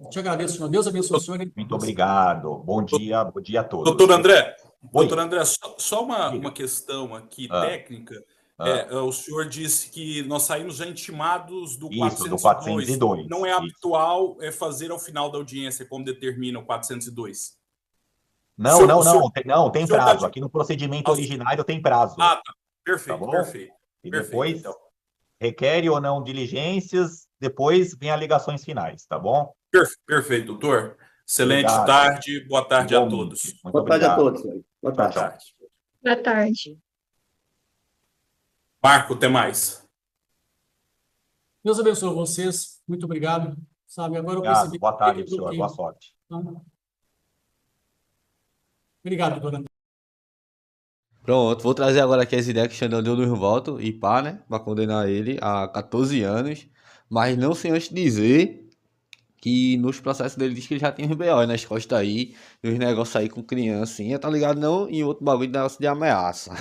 E: te agradeço, senhor. Deus abençoe o senhor.
C: Muito obrigado. Bom dia a todos.
B: Doutor André,
C: Oi.
B: doutor André, só uma
C: Diga.
B: questão aqui
C: Ah.
B: técnica. O senhor disse que nós saímos já intimados do
C: Isso, do
B: 402.
C: 402.
B: Não é
C: Isso.
B: habitual fazer ao final da audiência, como determina o 402.
C: Não,
B: Senhor-
C: não,
B: o senhor-
C: não, não, tem
B: o senhor
C: prazo.
B: tá-
C: Aqui no procedimento
B: Ah,
C: originário tem prazo.
B: Ah, tá. Perfeito,
C: Tá bom?
B: perfeito.
C: E
B: Perfeito,
C: depois
B: então.
C: requer ou não diligências, depois vem alegações finais, tá bom?
B: Perfeito, doutor. Excelente
C: Obrigado.
B: tarde, boa tarde a
C: Igualmente.
B: todos.
C: Muito
D: Boa tarde a
C: obrigado.
D: todos. Boa
B: Boa
D: tarde.
B: tarde.
H: Boa tarde.
B: Marco, até mais.
E: Deus abençoe vocês. Muito obrigado. Sabe, agora eu
C: Obrigado.
E: percebi
C: Boa tarde,
E: que-
C: senhor. Boa sorte.
E: Obrigado, doutor André.
A: Pronto, vou trazer agora aqui as ideias que o Xandão deu no voto e pá, né? Pra condenar ele a 14 anos. Mas não sem antes dizer que nos processos dele diz que ele já tem uns BO nas costas aí, e uns negócios aí com criancinha, tá ligado? Não, e outro bagulho de negócio de ameaça.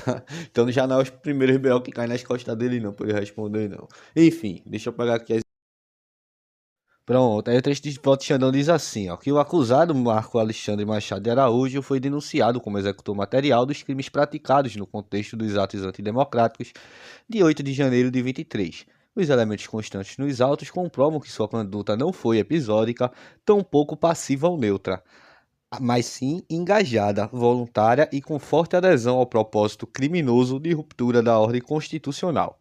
A: Então já não é os primeiros BO que caem nas costas dele, não, pra ele responder, não. Enfim, deixa eu pegar aqui as. Pronto, aí o trecho de voto de Xandão diz assim, ó, que o acusado Marco Alexandre Machado de Araújo foi denunciado como executor material dos crimes praticados no contexto dos atos antidemocráticos de 8 de janeiro de 23. Os elementos constantes nos autos comprovam que sua conduta não foi episódica, tampouco passiva ou neutra, mas sim engajada, voluntária e com forte adesão ao propósito criminoso de ruptura da ordem constitucional.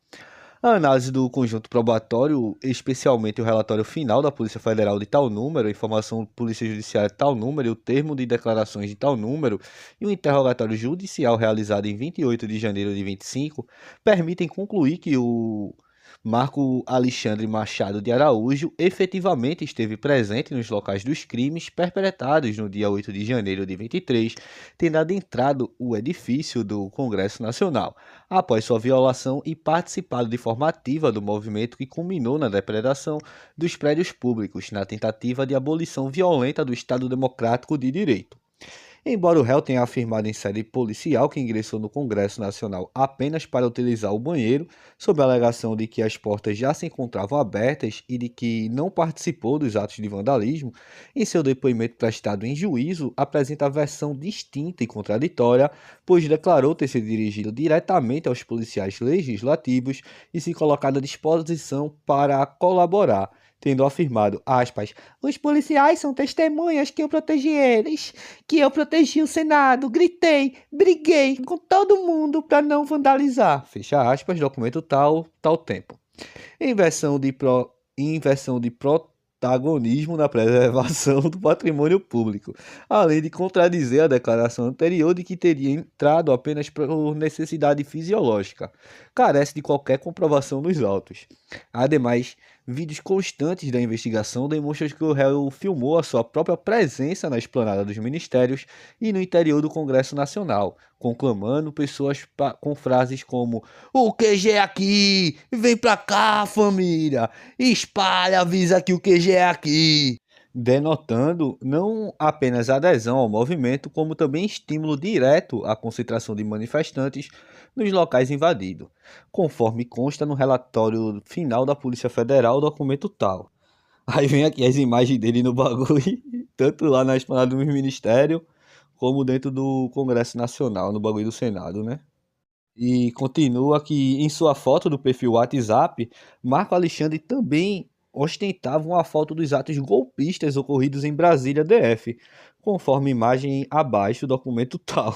A: A análise do conjunto probatório, especialmente o relatório final da Polícia Federal de tal número, a informação da Polícia Judiciária de tal número, e o termo de declarações de tal número e o interrogatório judicial realizado em 28 de janeiro de 25, permitem concluir que o Marco Alexandre Machado de Araújo efetivamente esteve presente nos locais dos crimes perpetrados no dia 8 de janeiro de 23, tendo adentrado o edifício do Congresso Nacional, após sua violação e participado de forma ativa do movimento que culminou na depredação dos prédios públicos, na tentativa de abolição violenta do Estado Democrático de Direito. Embora o réu tenha afirmado em sede policial que ingressou no Congresso Nacional apenas para utilizar o banheiro, sob a alegação de que as portas já se encontravam abertas e de que não participou dos atos de vandalismo, em seu depoimento prestado em juízo, apresenta versão distinta e contraditória, pois declarou ter se dirigido diretamente aos policiais legislativos e se colocado à disposição para colaborar, tendo afirmado, aspas, os policiais são testemunhas que eu protegi eles, que eu protegi o Senado, gritei, briguei com todo mundo para não vandalizar, fecha aspas, documento tal tempo. Inversão de protagonismo na preservação do patrimônio público, além de contradizer a declaração anterior de que teria entrado apenas por necessidade fisiológica, carece de qualquer comprovação nos autos. Ademais, vídeos constantes da investigação demonstram que o réu filmou a sua própria presença na esplanada dos ministérios e no interior do Congresso Nacional, conclamando pessoas com frases como "O QG é aqui! Vem pra cá, família! Espalha, avisa que o QG é aqui!", denotando não apenas adesão ao movimento, como também estímulo direto à concentração de manifestantes nos locais invadidos, conforme consta no relatório final da Polícia Federal, documento tal. Aí vem aqui as imagens dele no bagulho, tanto lá na esplanada do Ministério, como dentro do Congresso Nacional, no bagulho do Senado, né? E continua que em sua foto do perfil WhatsApp, Marco Alexandre também ostentava uma foto dos atos golpistas ocorridos em Brasília DF, conforme imagem abaixo do documento tal.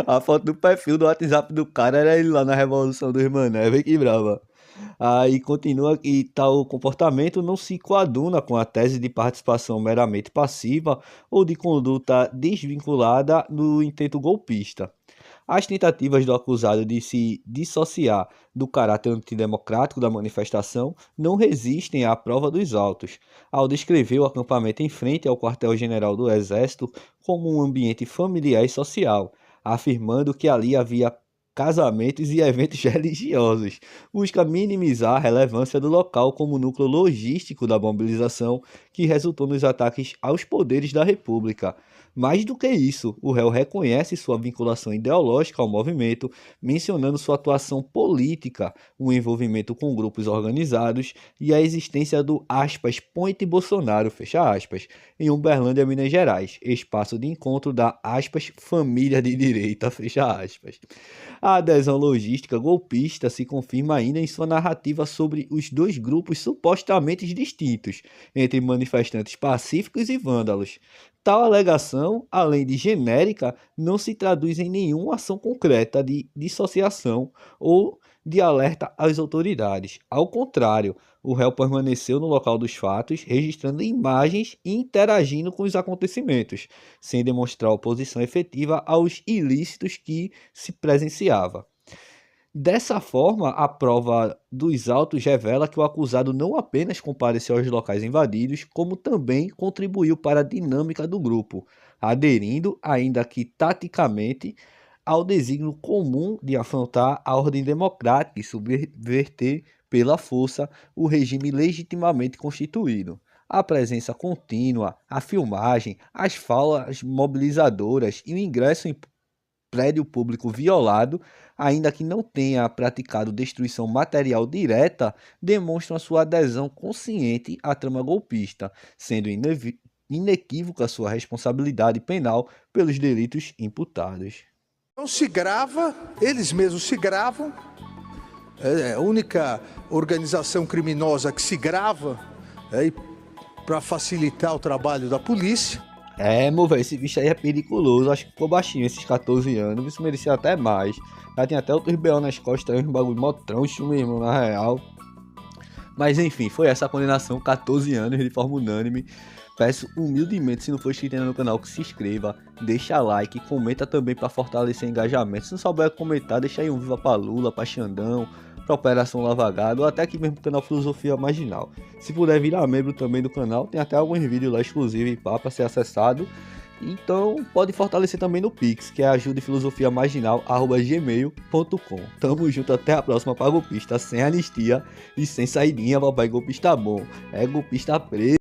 A: A foto do perfil do WhatsApp do cara era ele lá na Revolução dos Mané, vem que brava. Aí continua que tal comportamento não se coaduna com a tese de participação meramente passiva ou de conduta desvinculada do intento golpista. As tentativas do acusado de se dissociar do caráter antidemocrático da manifestação não resistem à prova dos autos, ao descrever o acampamento em frente ao quartel-general do Exército como um ambiente familiar e social, afirmando que ali havia casamentos e eventos religiosos. Busca minimizar a relevância do local como núcleo logístico da mobilização que resultou nos ataques aos poderes da República. Mais do que isso, o réu reconhece sua vinculação ideológica ao movimento, mencionando sua atuação política, o envolvimento com grupos organizados e a existência do Point Bolsonaro, fecha aspas, em Uberlândia, Minas Gerais, espaço de encontro da família de direita, fecha aspas. A adesão logística golpista se confirma ainda em sua narrativa sobre os dois grupos supostamente distintos, entre manifestantes pacíficos e vândalos. Tal alegação, além de genérica, não se traduz em nenhuma ação concreta de dissociação ou de alerta às autoridades. Ao contrário, o réu permaneceu no local dos fatos, registrando imagens e interagindo com os acontecimentos, sem demonstrar oposição efetiva aos ilícitos que se presenciava. Dessa forma, a prova dos autos revela que o acusado não apenas compareceu aos locais invadidos, como também contribuiu para a dinâmica do grupo, aderindo, ainda que taticamente, ao desígnio comum de afrontar a ordem democrática e subverter pela força o regime legitimamente constituído. A presença contínua, a filmagem, as falas mobilizadoras e o ingresso em prédio público violado, ainda que não tenha praticado destruição material direta, demonstram a sua adesão consciente à trama golpista, sendo inequívoca a sua responsabilidade penal pelos delitos imputados.
I: Então se grava, eles mesmos se gravam, é a única organização criminosa que se grava para facilitar o trabalho da polícia.
A: Meu velho, esse bicho aí é periculoso, acho que ficou baixinho esses 14 anos, isso merecia até mais. Já tinha até outros B.O. nas costas, uns bagulho mó troncho mesmo, na real. Mas enfim, foi essa a condenação, 14 anos de forma unânime. Peço humildemente, se não for inscrito ainda no canal, que se inscreva, deixa like, comenta também para fortalecer o engajamento. Se não souber comentar, deixa aí um viva pra Lula, pra Xandão, pra Operação Lava Jato, ou até aqui mesmo no canal Filosofia Marginal. Se puder virar membro também do canal, tem até alguns vídeos lá exclusivos para ser acessado. Então pode fortalecer também no Pix, que é ajudefilosofiamarginal@gmail.com. Tamo junto, até a próxima pra golpista sem anistia e sem saidinha, papai golpista bom. É golpista preso.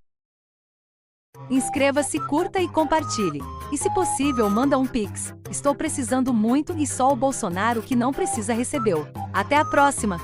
J: Inscreva-se, curta e compartilhe. E se possível, manda um Pix. Estou precisando muito e só o Bolsonaro que não precisa recebeu. Até a próxima!